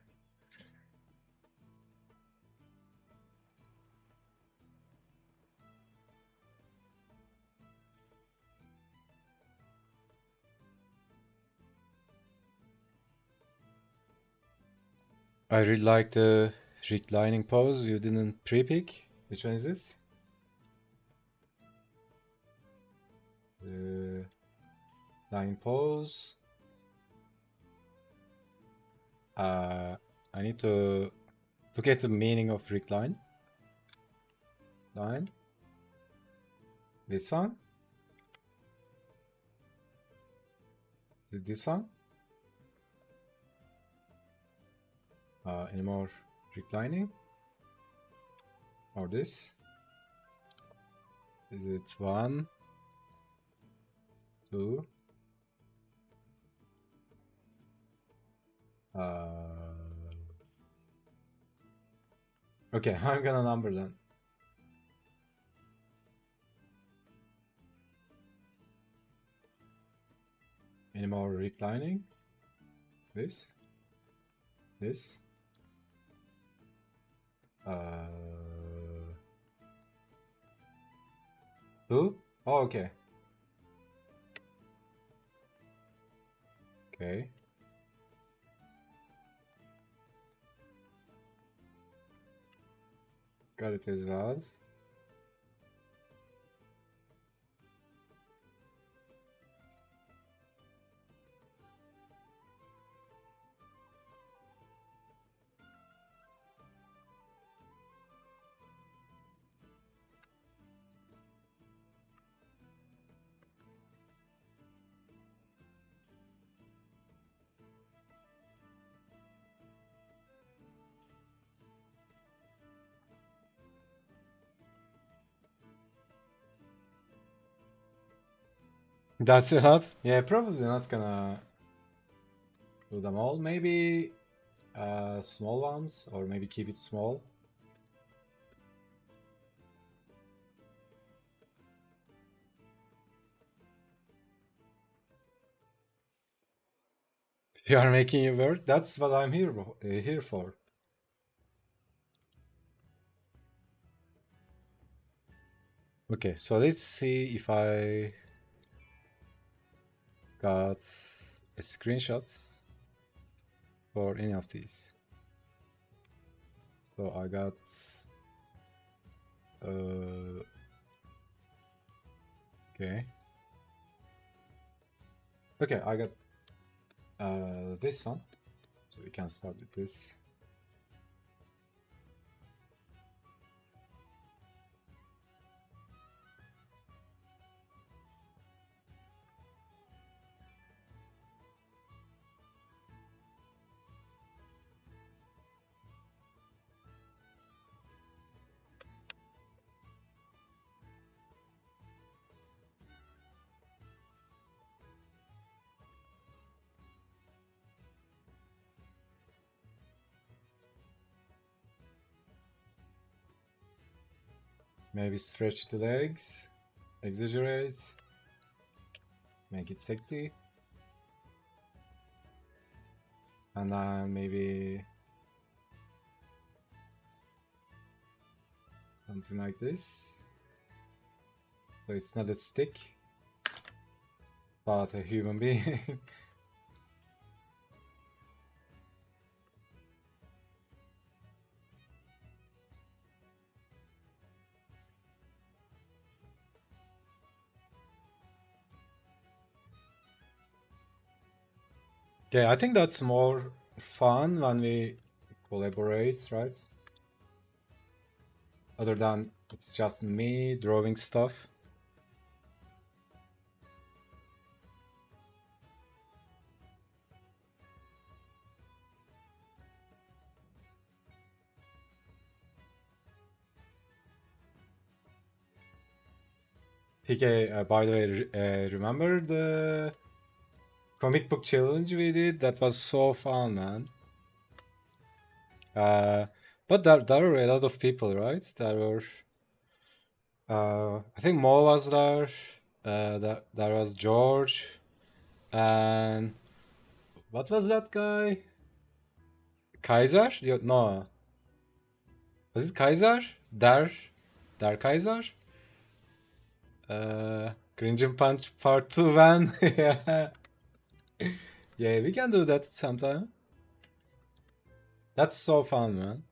I really like the reclining pose. You didn't pre-pick. Which one is it? The lying pose. I need to look at the meaning of recline. Line. This one. Is it this one? Any more reclining? Or this? Is it 1, 2, Okay, I'm gonna number them. Any more reclining? This? This? Who? Oh, okay. Okay. Got it as well. That's a lot. Yeah, probably not gonna do them all. Maybe small ones, or maybe keep it small. You are making it work. That's what I'm here for. Okay, so let's see if I got a screenshot for any of these. So I got okay. Okay, I got this one. So we can start with this. Maybe stretch the legs, exaggerate, make it sexy, and then maybe something like this. So it's not a stick, but a human being. Yeah, I think that's more fun when we collaborate, right? Other than it's just me drawing stuff. TK, by the way, remember the comic book challenge we did? That was so fun, man. But there were a lot of people, right? There were, I think Mo was there. There was George, and what was that guy? Kaiser? No, was it Kaiser? Der Kaiser? Cringe and Punch Part 2 van. Yeah. Yeah, we can do that sometime. That's so fun, man.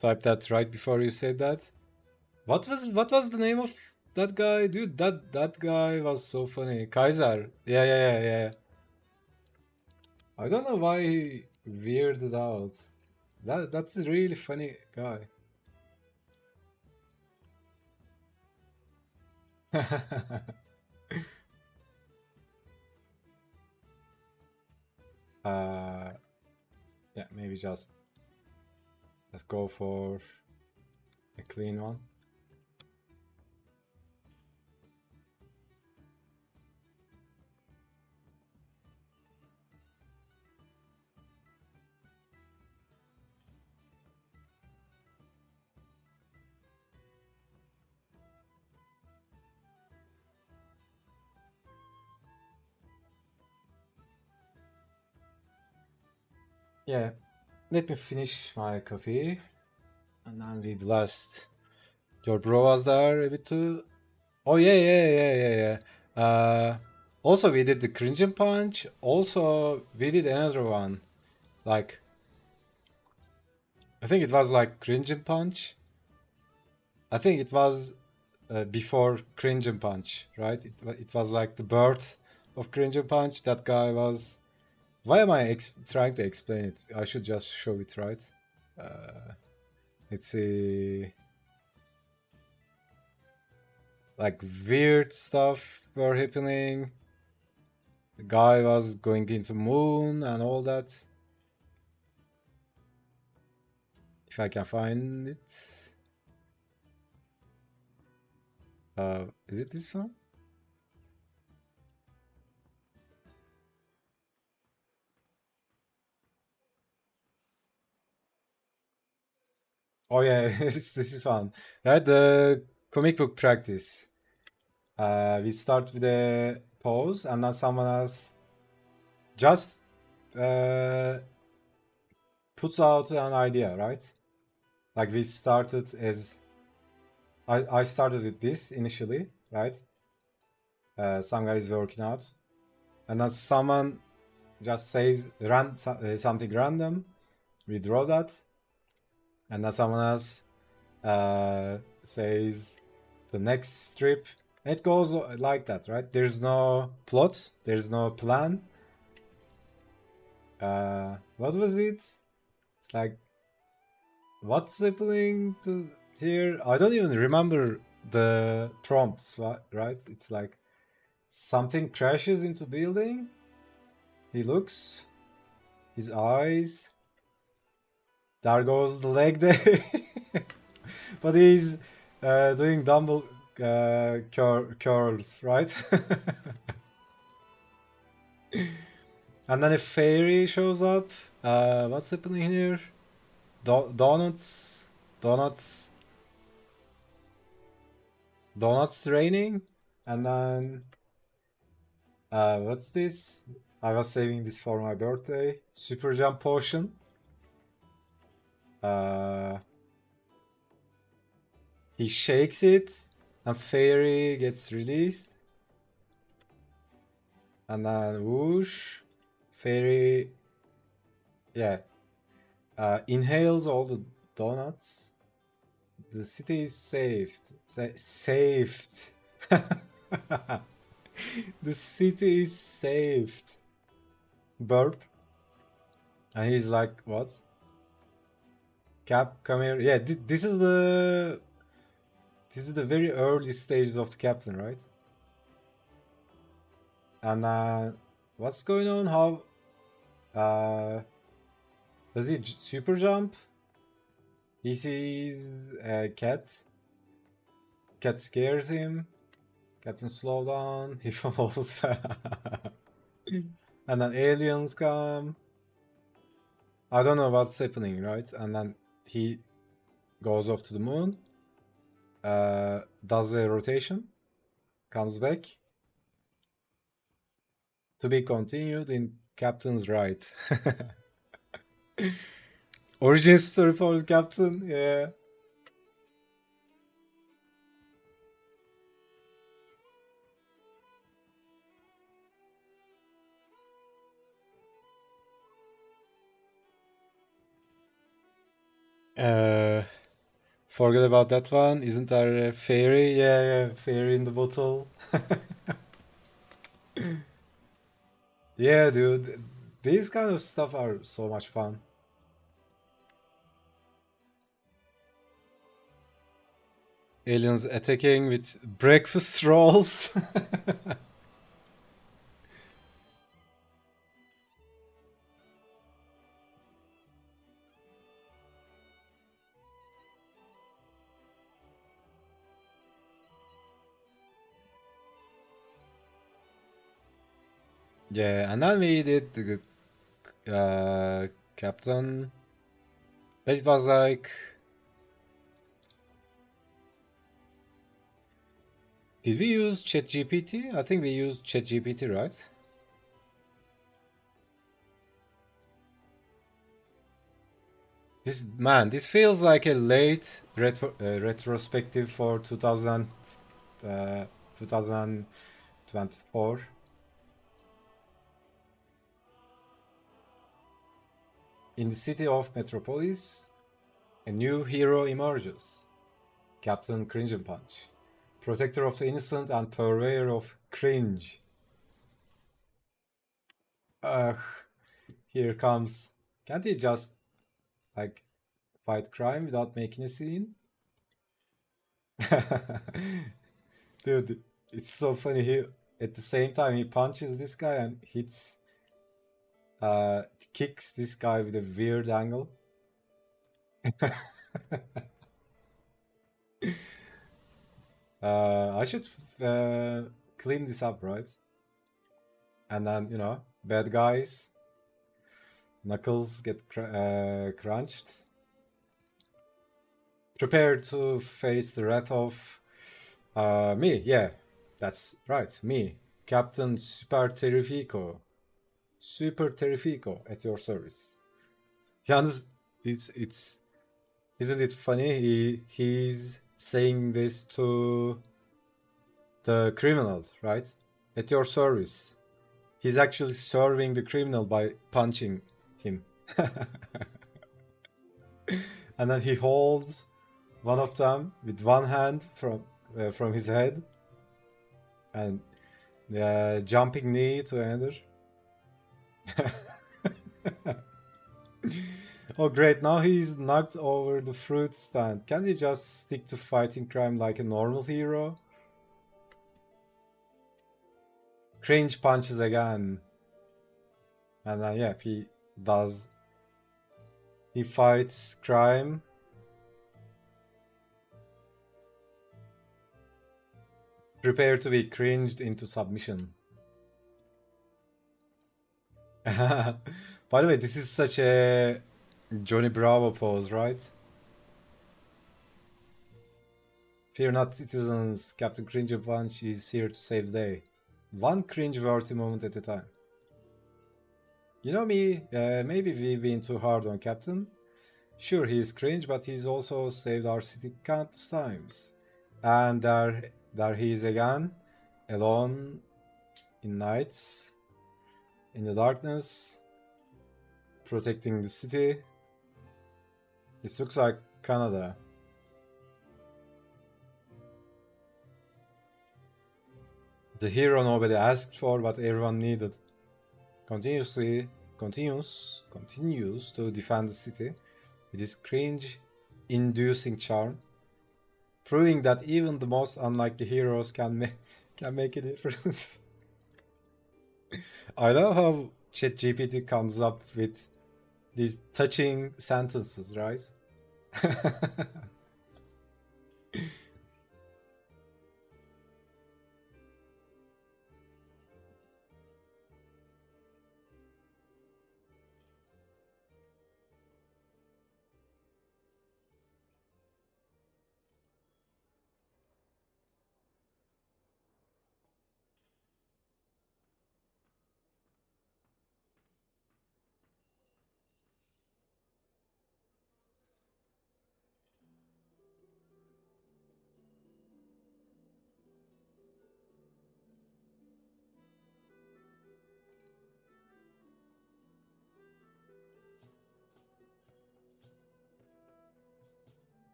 Type that right before you said that. What was the name of that guy? Dude, that guy was so funny. Kaiser. Yeah. I don't know why he weirded out. That's a really funny guy. uh yeah, maybe just let's go for a clean one. Yeah, let me finish my coffee and then we blast. Your bro was there a bit too. Oh yeah. Also we did the cringing punch. Also we did another one. Like I think it was like cringing punch. I think it was before cringing punch, right? It was like the birth of cringing punch. That guy was. Why am I trying to explain it? I should just show it, right? Uh, let's see. Like weird stuff were happening. The guy was going into moon and all that. If I can find it. Is it this one? Oh yeah, this is fun. Right, the comic book practice. We start with a pose and then someone else just uh, puts out an idea, right? Like we started as I started with this initially, right? Some guy is working out, and then someone just says something random. We draw that, and then someone else says the next strip. It goes like that, right? There's no plot, there's no plan. What was it? It's like, what's happening to here? I don't even remember the prompts, right? It's like something crashes into building. He looks, his eyes. There goes the leg day. But he's doing dumbbell curls, right? And then a fairy shows up. What's happening here? Donuts, donuts, donuts raining, and then what's this? I was saving this for my birthday. Super jump potion. Uh, he shakes it, and fairy gets released, and then whoosh, fairy, yeah, inhales all the donuts. The city is saved. Saved. The city is saved. Burp. And he's like, what? Cap, come here. Yeah, this is the very early stages of the captain, right? And what's going on? How does he super jump? He sees a cat. Cat scares him. Captain slow down. He falls. And then aliens come. I don't know what's happening, right? And then he goes off to the moon. Does a rotation. Comes back. To be continued in Captain's Right. Origin story for the Captain, yeah. Uh, Forget about that one. Isn't there a fairy? Yeah, fairy in the bottle. Yeah, dude. These kind of stuff are so much fun. Aliens attacking with breakfast rolls. Yeah, and then we did the Captain. It was like, did we use ChatGPT? I think we used ChatGPT, right? This feels like a late retrospective for 2024. In the city of Metropolis, a new hero emerges. Captain Cringe and Punch, protector of the innocent and purveyor of cringe. Ugh, here comes. Can't he just like fight crime without making a scene? Dude, it's so funny. He at the same time he punches this guy and uh kicks this guy with a weird angle. I should clean this up, right? And then, bad guys, knuckles get crunched. Prepare to face the wrath of me. Yeah, that's right, me, Captain Super Terrifico. Super Terrifico at your service. Yalnız it's isn't it funny? He's saying this to the criminal, right? At your service. He's actually serving the criminal by punching him. And then he holds one of them with one hand from his head and jumping knee to another. Oh great, now he's knocked over the fruit stand. Can't he just stick to fighting crime like a normal hero? Cringe punches again. And then yeah, he fights crime. Prepare to be cringed into submission. By the way, this is such a Johnny Bravo pose, right? Fear not, citizens. Captain Cringe Punch is here to save the day. One cringe-worthy moment at a time. You know me, maybe we've been too hard on Captain. Sure, he's cringe, but he's also saved our city countless times. And there he is again, alone in nights, in the darkness, protecting the city. This looks like Canada. The hero nobody asked for, but everyone needed. Continues to defend the city with his cringe-inducing charm, proving that even the most unlikely heroes can make a difference. I love how ChatGPT comes up with these touching sentences, right?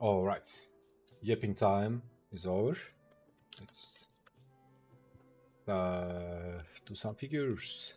All right, yipping time is over. Let's do some figures.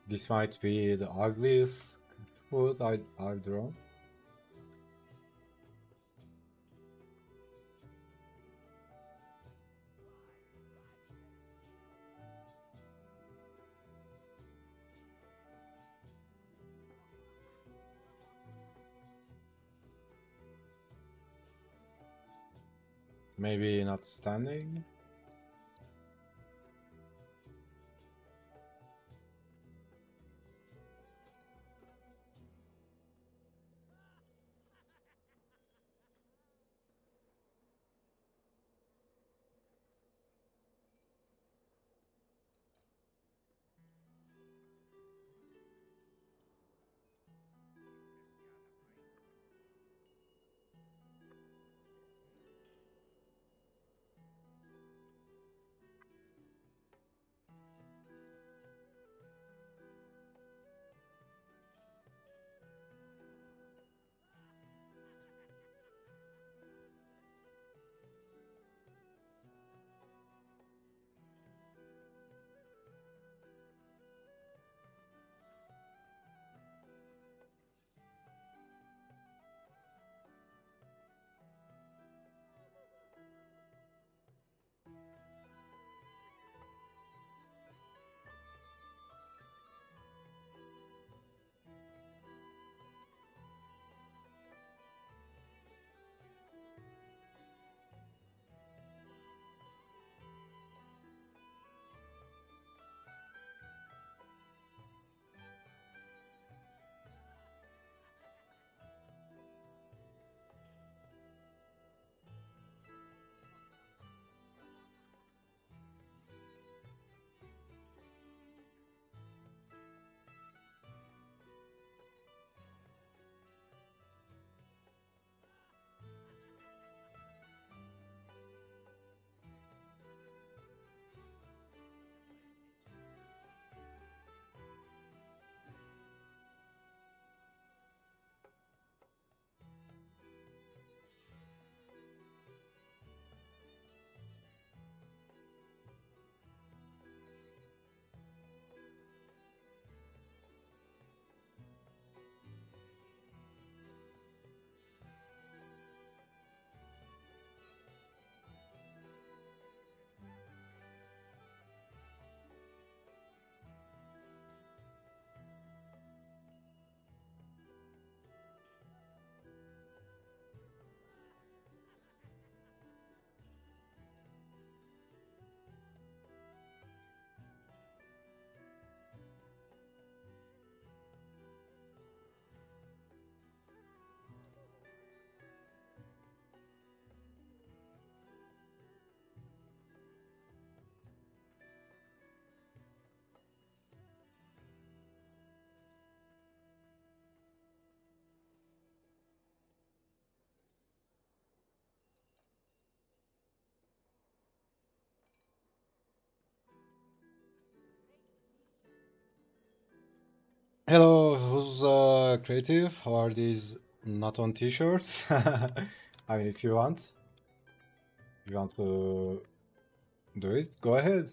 This might be the ugliest food I've drawn. Maybe not standing. Hello, who's creative? How are these not on t-shirts? I mean, if you want to do it, go ahead.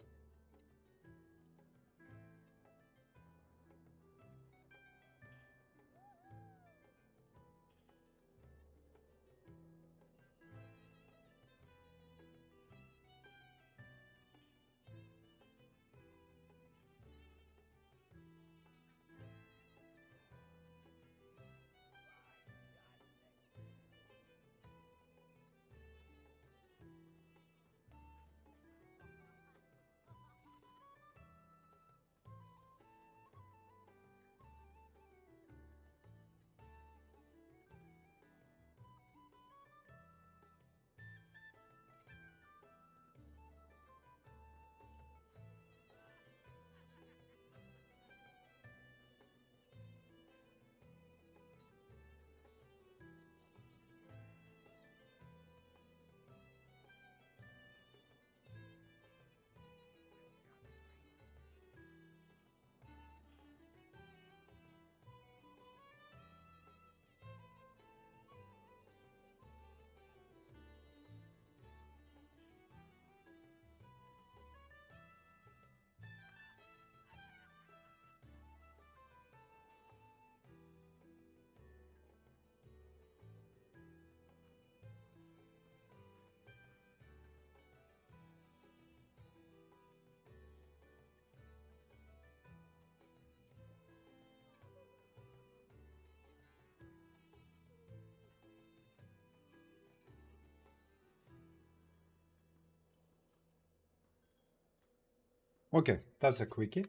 Okay, that's a quickie.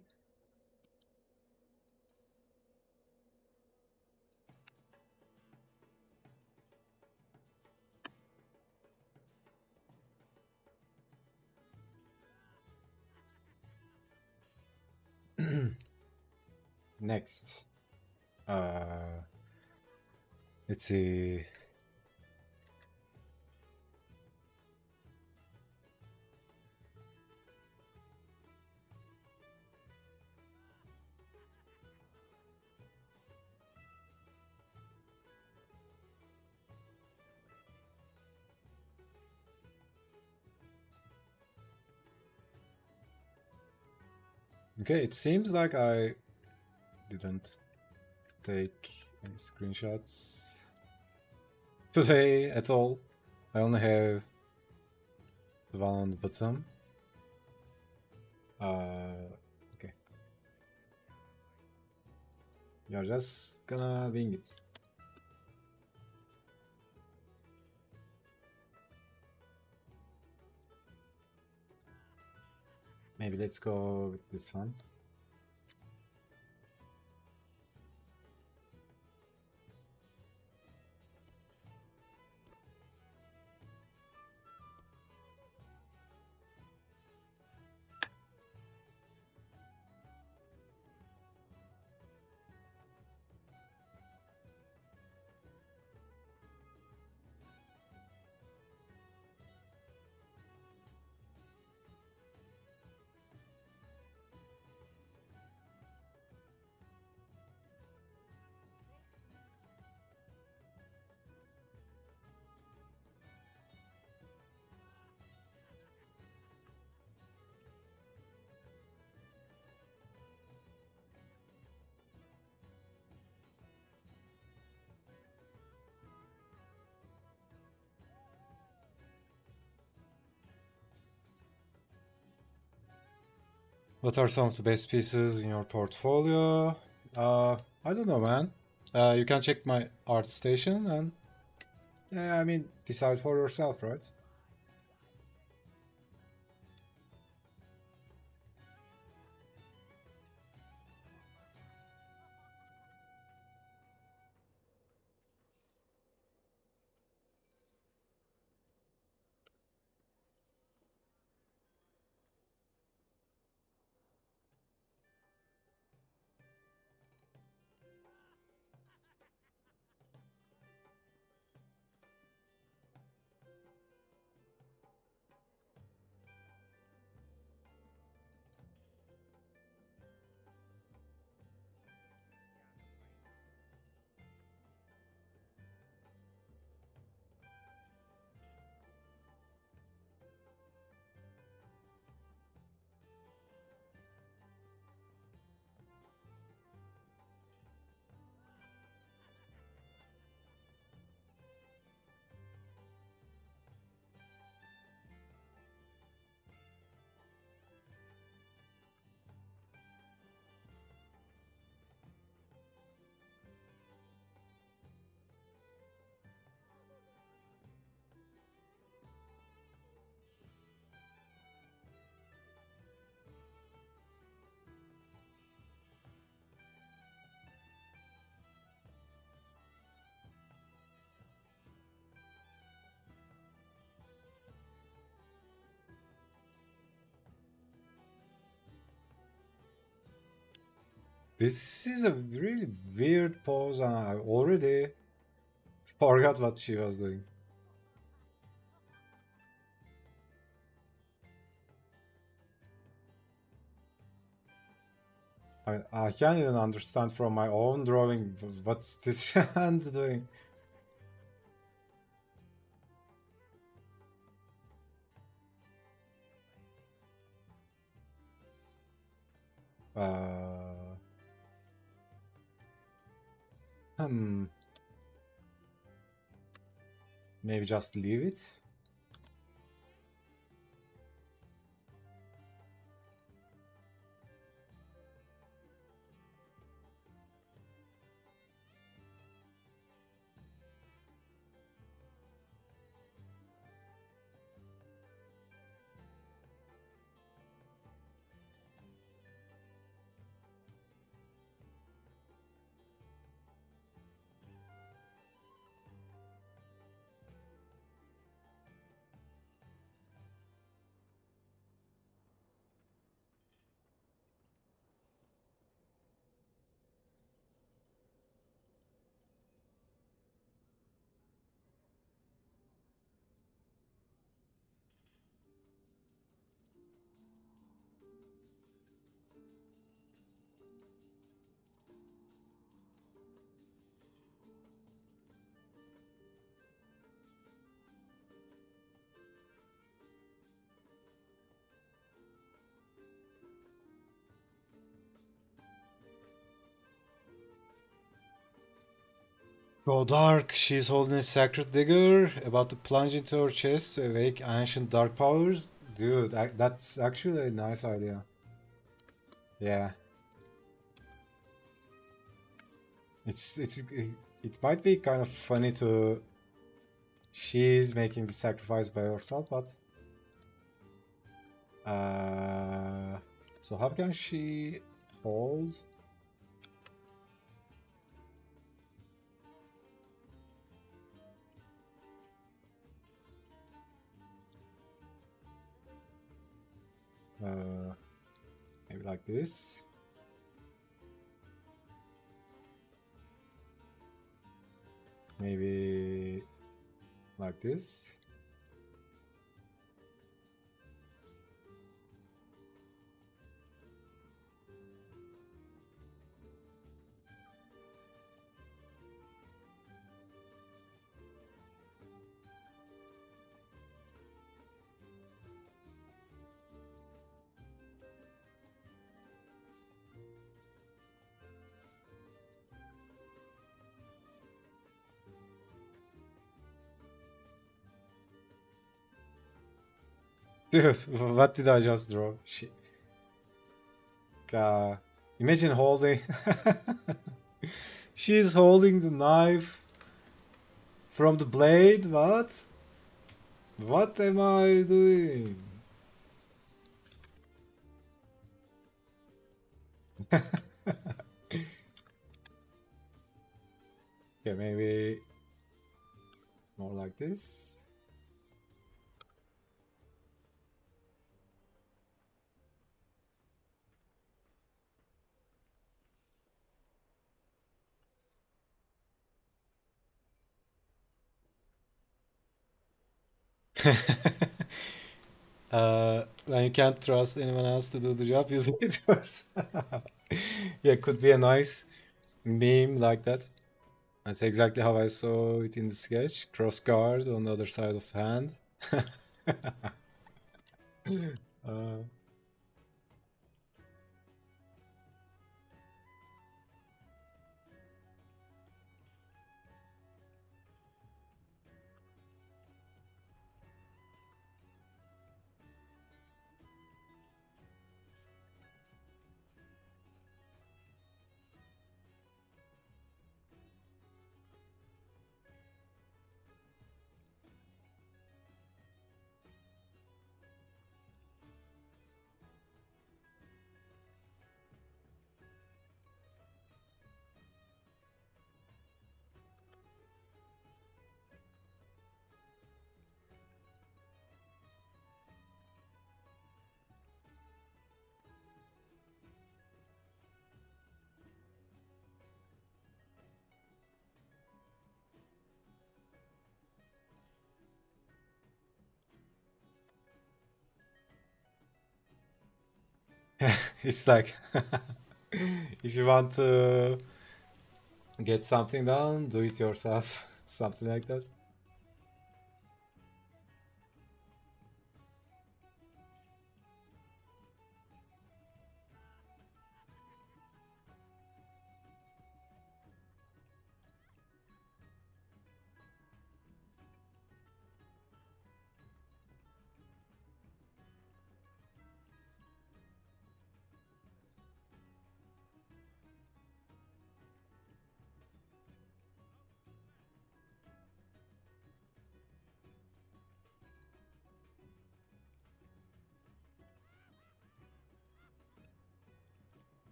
Next, let's see. Okay, it seems like I didn't take any screenshots today at all. I only have the one on the bottom. Okay. You're just gonna wing it. Maybe let's go with this one. What are some of the best pieces in your portfolio? I don't know, man. You can check my art station and, yeah, I mean, decide for yourself, right? This is a really weird pose, and I already forgot what she was doing. I can't even understand from my own drawing what's this hand doing. Uh, hmm. Maybe just leave it. Go dark. She's holding a sacred dagger, about to plunge into her chest to awake ancient dark powers. Dude, that's actually a nice idea. Yeah, it might be kind of funny to she's making the sacrifice by herself, but uh, so how can she hold? Uh, maybe like this. Maybe like this. Dude, what did I just draw? Uh, imagine holding. She's holding the knife from the blade. What? What am I doing? Yeah, maybe more like this. When you can't trust anyone else to do the job, using it yours. Yeah, could be a nice meme like that. That's exactly how I saw it in the sketch. Cross guard on the other side of the hand. uh, it's like if you want to get something done, do it yourself. Something like that.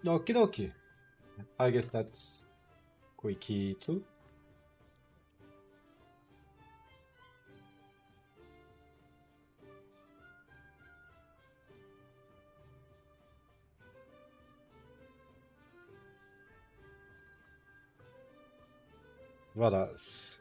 Okie dokie. I guess that's quickie too. What else?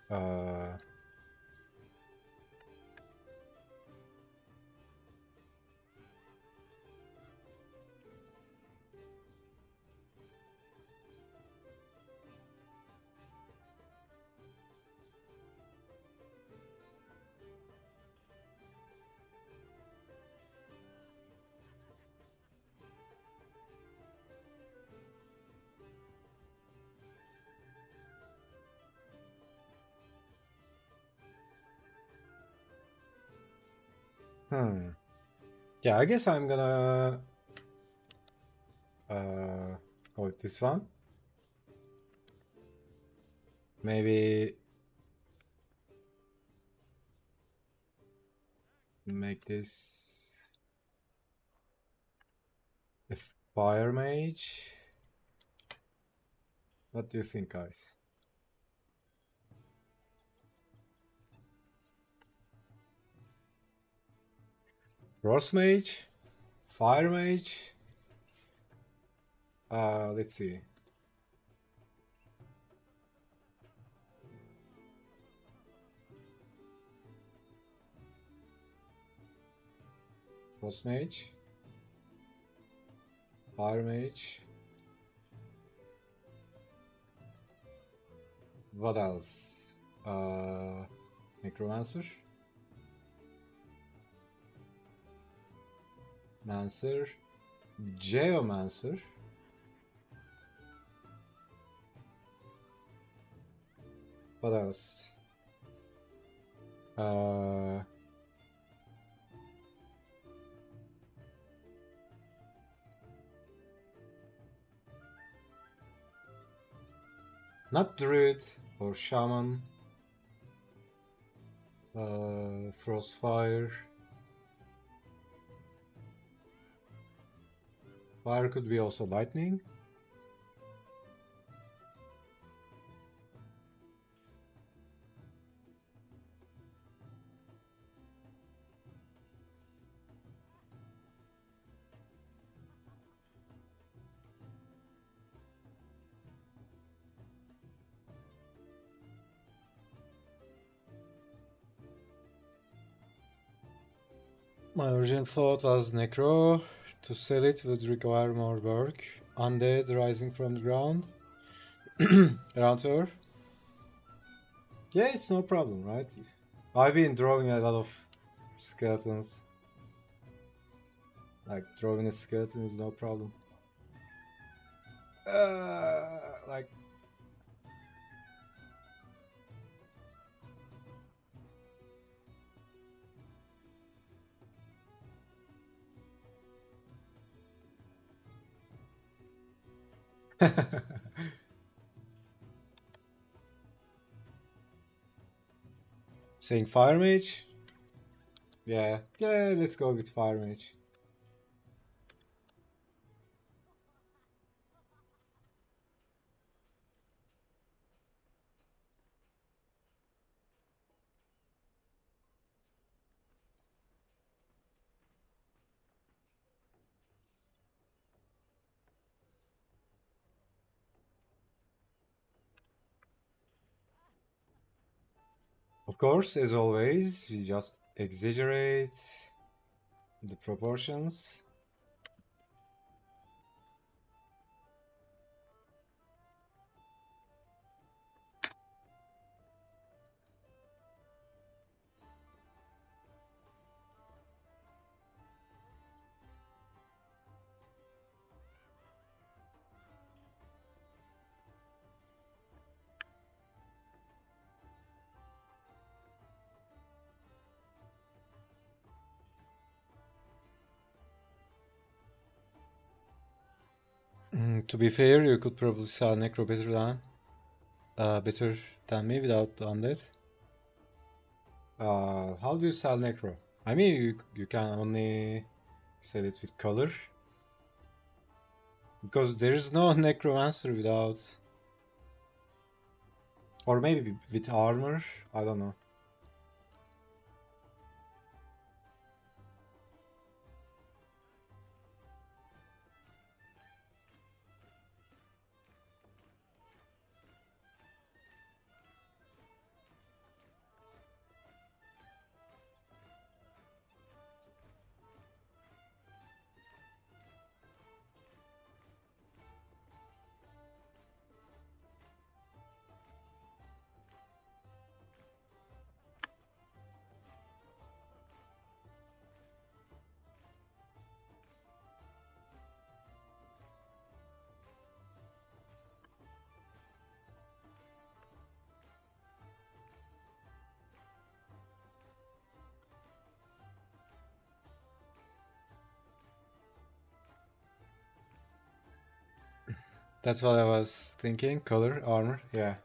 Yeah, I guess I'm gonna go with this one. Maybe make this a fire mage. What do you think, guys? Frost mage, fire mage. Let's see. Frost mage, fire mage. What else? Necromancer, Mancer, Geomancer. What else? Not druid or shaman. Frostfire. Fire could be also lightning. My original thought was Necro. To sell it would require more work. Undead rising from the ground. Around her. Yeah, it's no problem, right? I've been drawing a lot of skeletons. Like, drawing a skeleton is no problem. Like... Saying Fire Mage? Yeah, let's go with Fire Mage. Of course, as always, we just exaggerate the proportions. To be fair, you could probably sell Necro better than me without the undead. How do you sell Necro? I mean, you can only sell it with color. Because there is no necromancer without, or maybe with armor. I don't know. That's what I was thinking. Color, armor, yeah.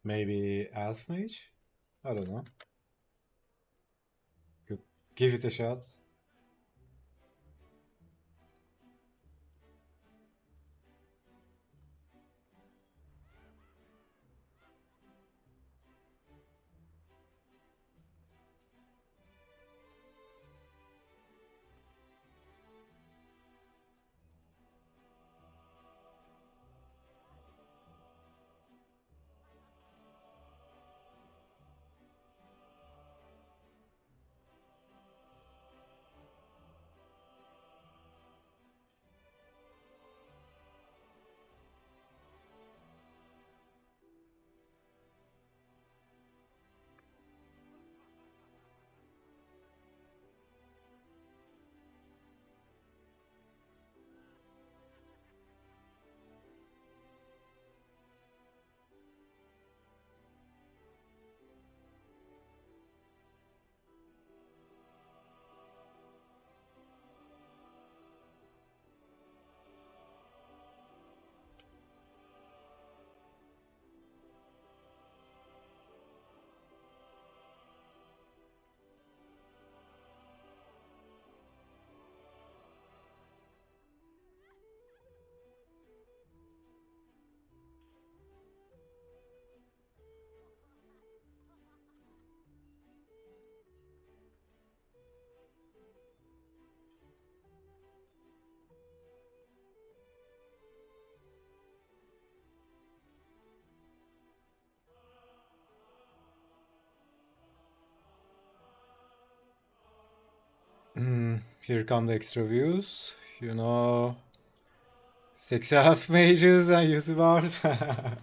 Maybe elf mage? I don't know. Could give it a shot. Here come the extra views. You know, sexy half mages and YouTubers.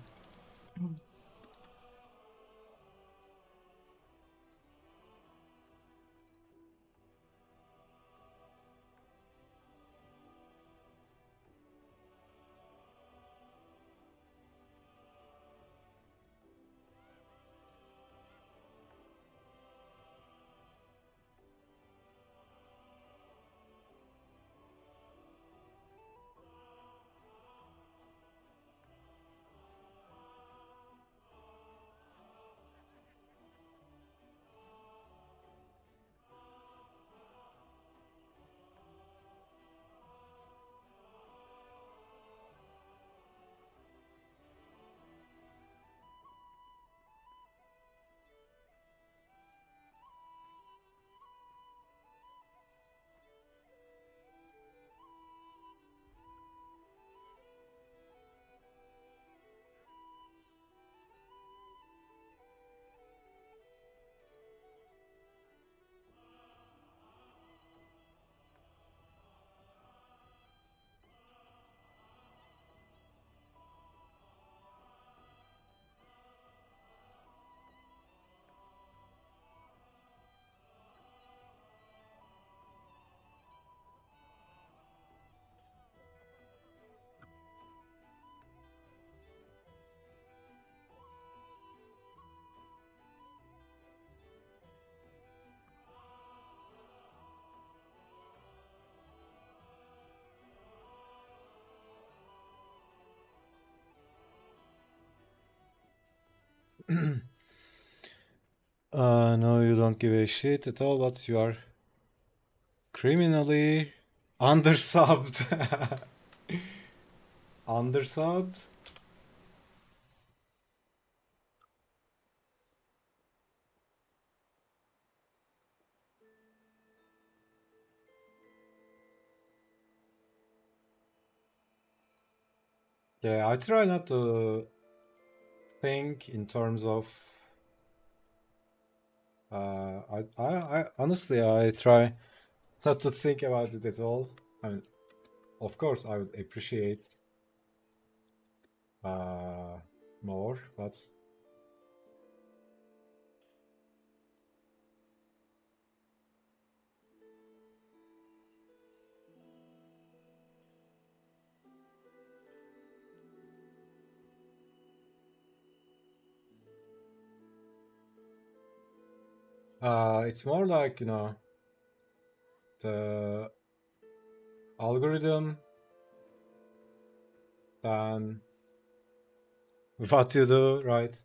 No, you don't give a shit at all, but you are criminally undersubbed. Undersubbed? Yeah, I try not to think in terms of. I honestly, I try not to think about it at all. I mean, of course, I would appreciate uh, more, but it's more like, the algorithm than what you do, right?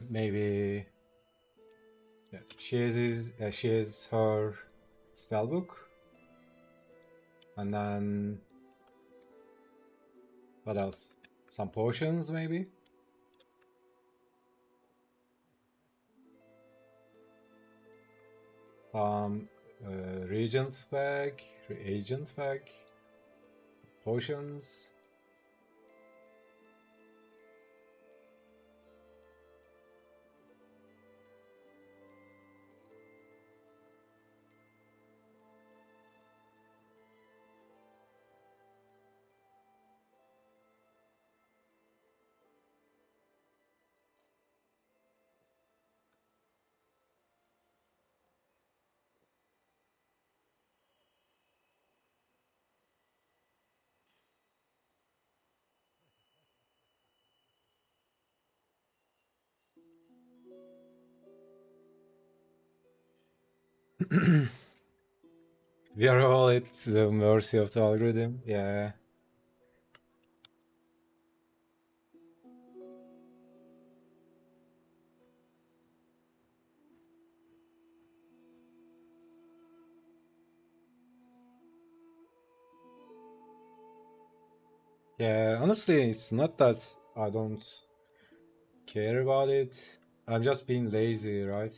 Maybe yeah, she has her spell book, and then what else? Some potions, maybe. Um, Regent bag, reagent bag, potions. We are all at the mercy of the algorithm. Yeah. Yeah, honestly, it's not that I don't care about it. I'm just being lazy, right?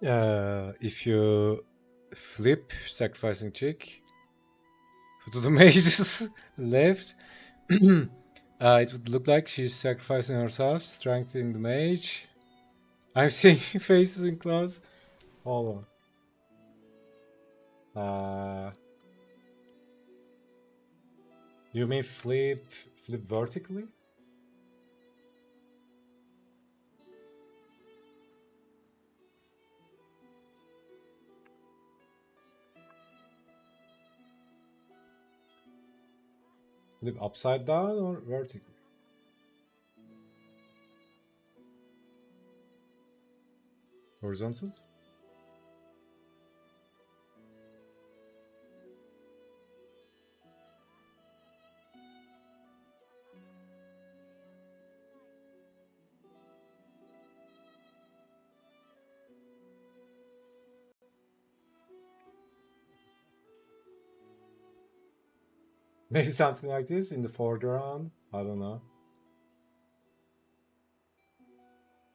If you flip sacrificing chick to the mage's left, it would look like she's sacrificing herself, strengthening the mage. I'm seeing faces in clouds. Hold on. You mean flip vertically? Flip upside down or vertically? Horizontal? Maybe something like this in the foreground. I don't know.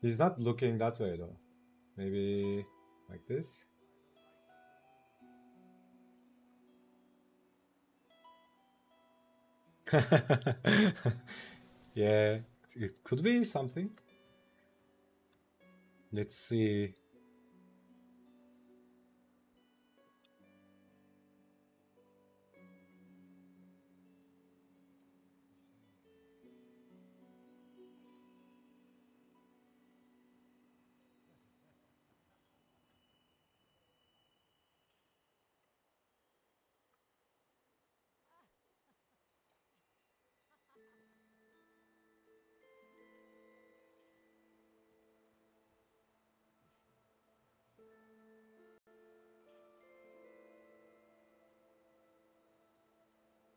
He's not looking that way though. Maybe like this. Yeah, it could be something. Let's see.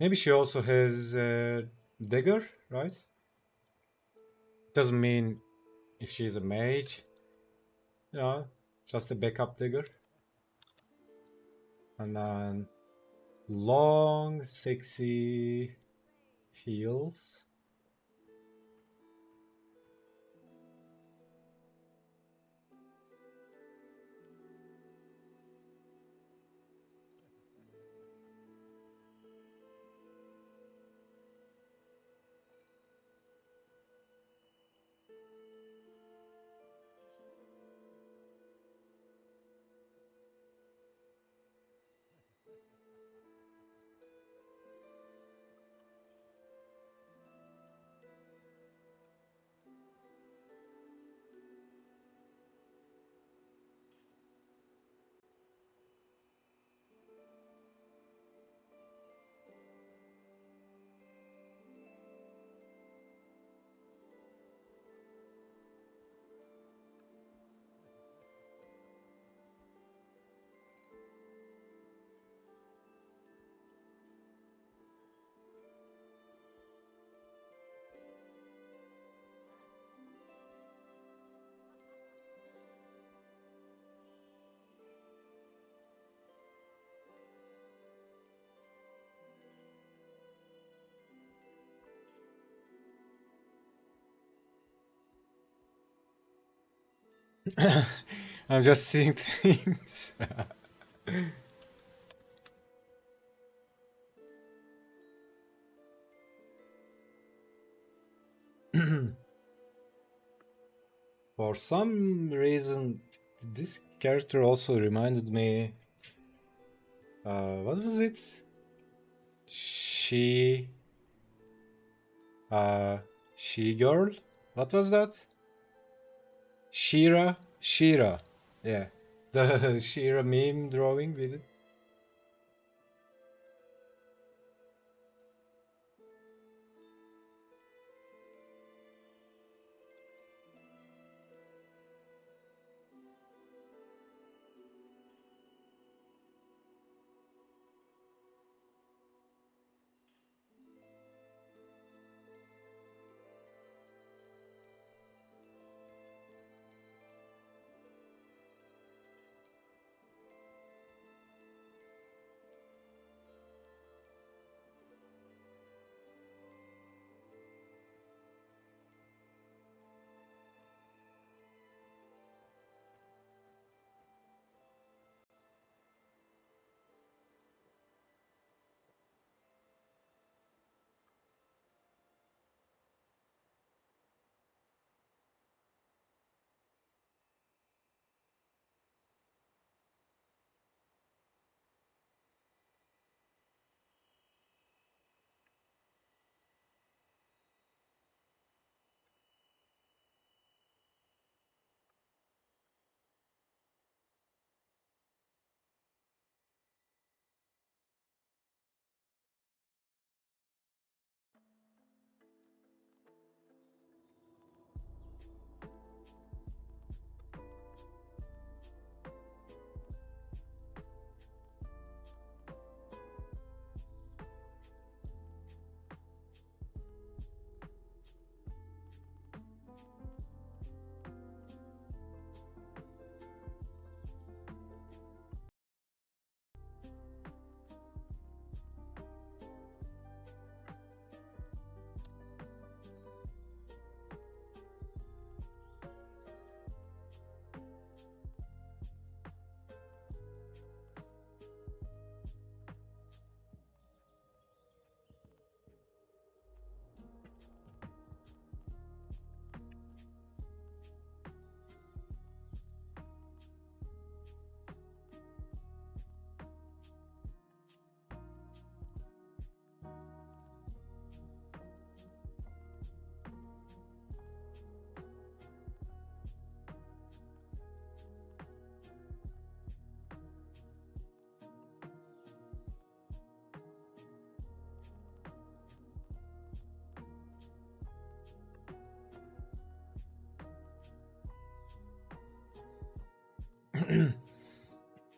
Maybe she also has a dagger, right? Doesn't mean if she's a mage. Yeah, just a backup dagger. And then long, sexy heels. I'm just seeing things. For some reason, this character also reminded me. What was it? She. Uh, she girl? What was that? Shira? Shira. Yeah. The Shira meme drawing with it.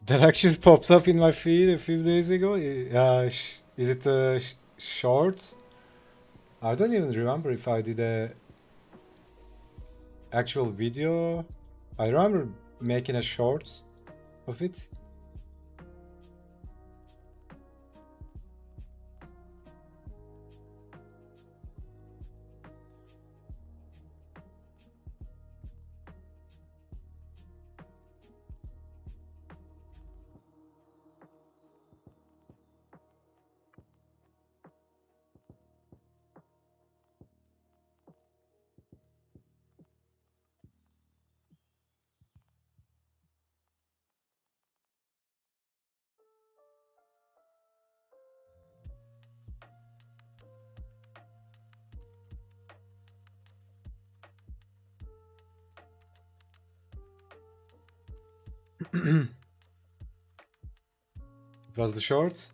That actually popped up in my feed a few days ago. Is it a short? I don't even remember if I did a actual video. I remember making a short of it. It was the short.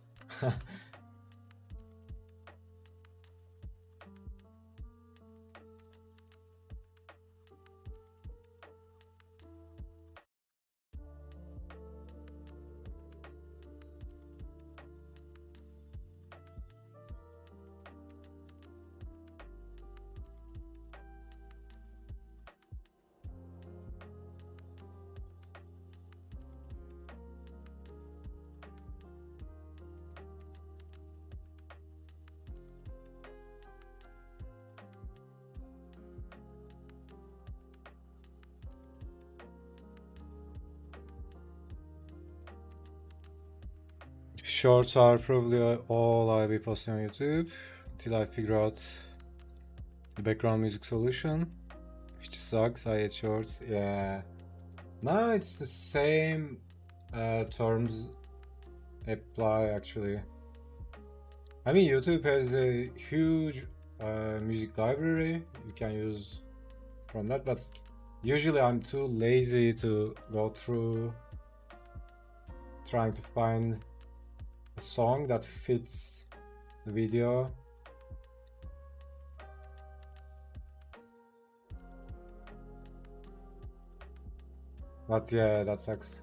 Shorts are probably all I'll be posting on YouTube till I figure out the background music solution, which sucks. I hate shorts. Yeah. No, it's the same terms apply actually. I mean, YouTube has a huge music library you can use from that, but usually I'm too lazy to go through trying to find a song that fits the video. But yeah, that sucks.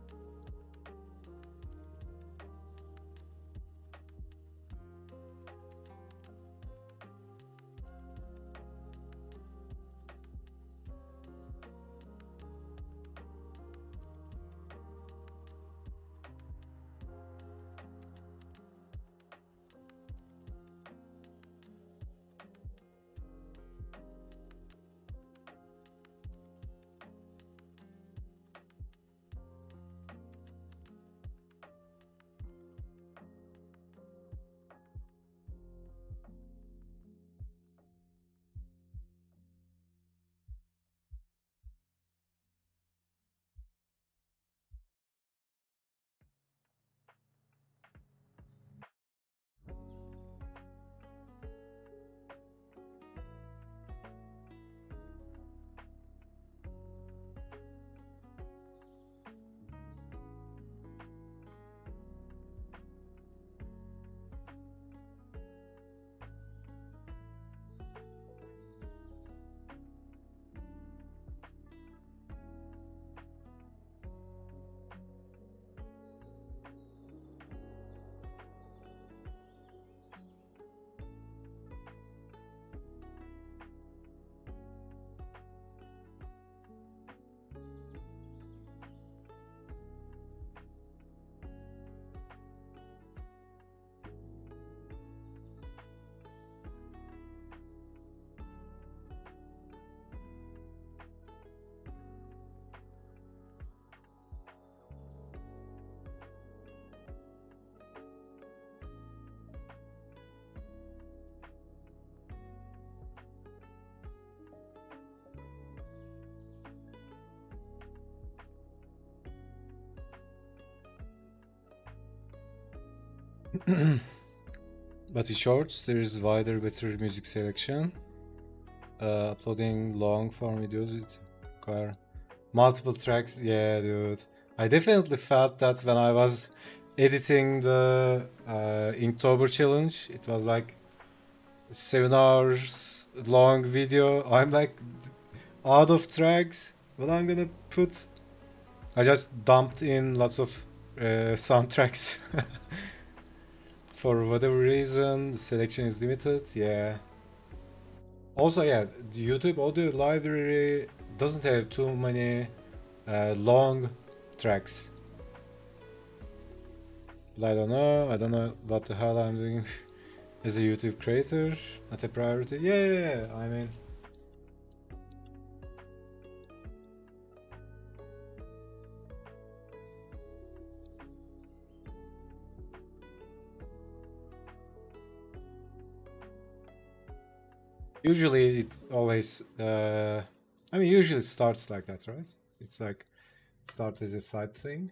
But with shorts, there is wider, better music selection. Uploading long form videos, it require multiple tracks. Yeah, dude. I definitely felt that when I was editing the Inktober challenge. It was like 7 hours long video. I'm like out of tracks. What I'm gonna put? I just dumped in lots of soundtracks. For whatever reason, the selection is limited. Yeah. Also, yeah, the YouTube audio library doesn't have too many long tracks. But I don't know. I don't know what the hell I'm doing as a YouTube creator. Not a priority. Yeah. I mean, usually it always. I mean, usually it starts like that, right? It's like start as a side thing.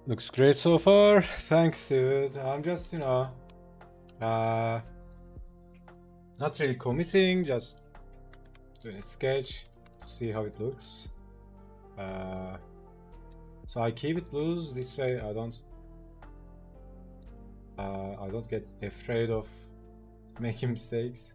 Looks great so far. Thanks, dude. I'm just, uh, not really committing, just doing a sketch to see how it looks. So I keep it loose this way. I don't get afraid of making mistakes.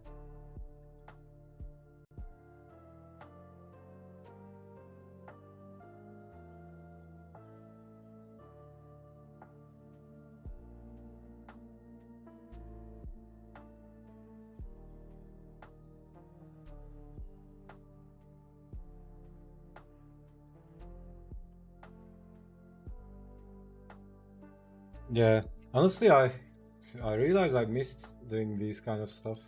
Yeah, honestly, I realized I missed doing these kind of stuff.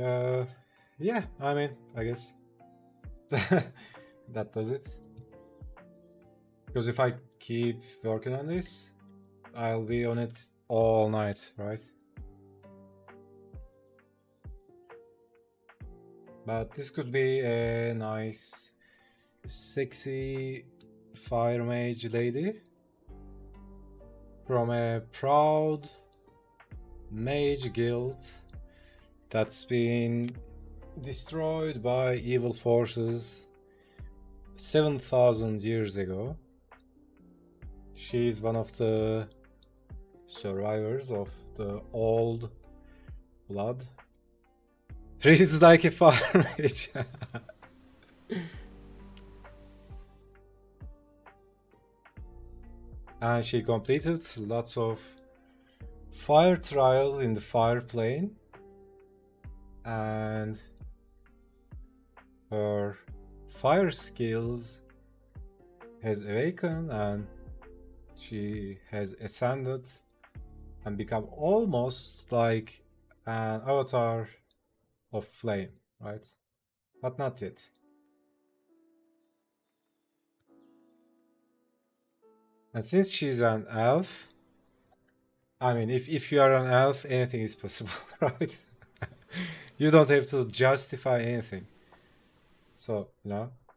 Uh, yeah, I mean, I guess that does it. Because if I keep working on this, I'll be on it all night, right? But this could be a nice, sexy fire mage lady from a proud mage guild that's been destroyed by evil forces 7,000 years ago. She's one of the survivors of the old blood. Reads like a fire mage. And she completed lots of fire trials in the fire plane, and her fire skills has awakened, and she has ascended and become almost like an avatar of flame, right? But not yet. And since she's an elf, I mean, if you are an elf, anything is possible, right? You don't have to justify anything. So,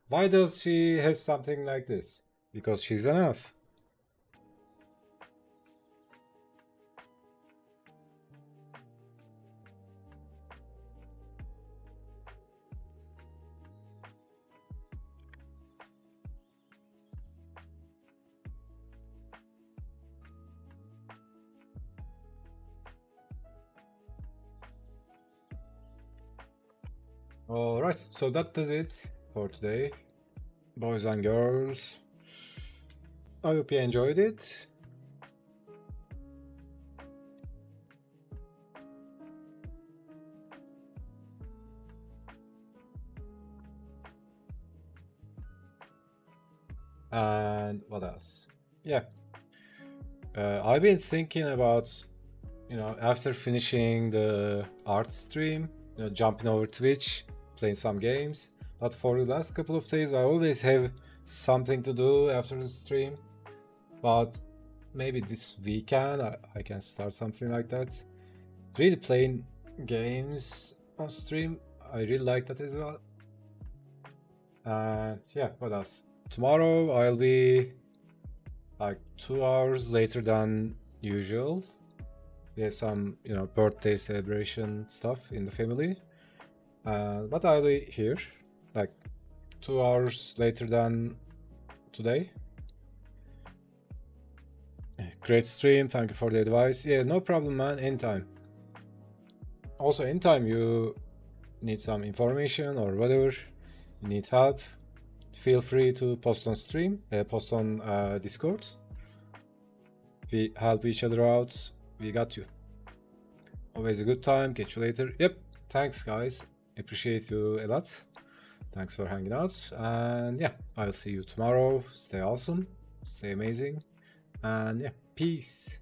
why does she have something like this? Because she's an elf. Alright, so that does it for today, boys and girls. I hope you enjoyed it. And what else? Yeah, I've been thinking about, after finishing the art stream, jumping over Twitch, playing some games. But for the last couple of days, I always have something to do after the stream. But maybe this weekend I can start something like that. Really playing games on stream, I really like that as well. And yeah, what else? Tomorrow I'll be like 2 hours later than usual. We have some, birthday celebration stuff in the family. But I'll be here like 2 hours later than today. Great stream, thank you for the advice. Yeah, no problem, man, anytime. Also, anytime you need some information or whatever, you need help, feel free to post on stream, post on Discord. We help each other out, we got you. Always a good time, catch you later. Yep, thanks guys, appreciate you a lot. Thanks for hanging out, and yeah, I'll see you tomorrow. Stay awesome, stay amazing, and yeah, peace.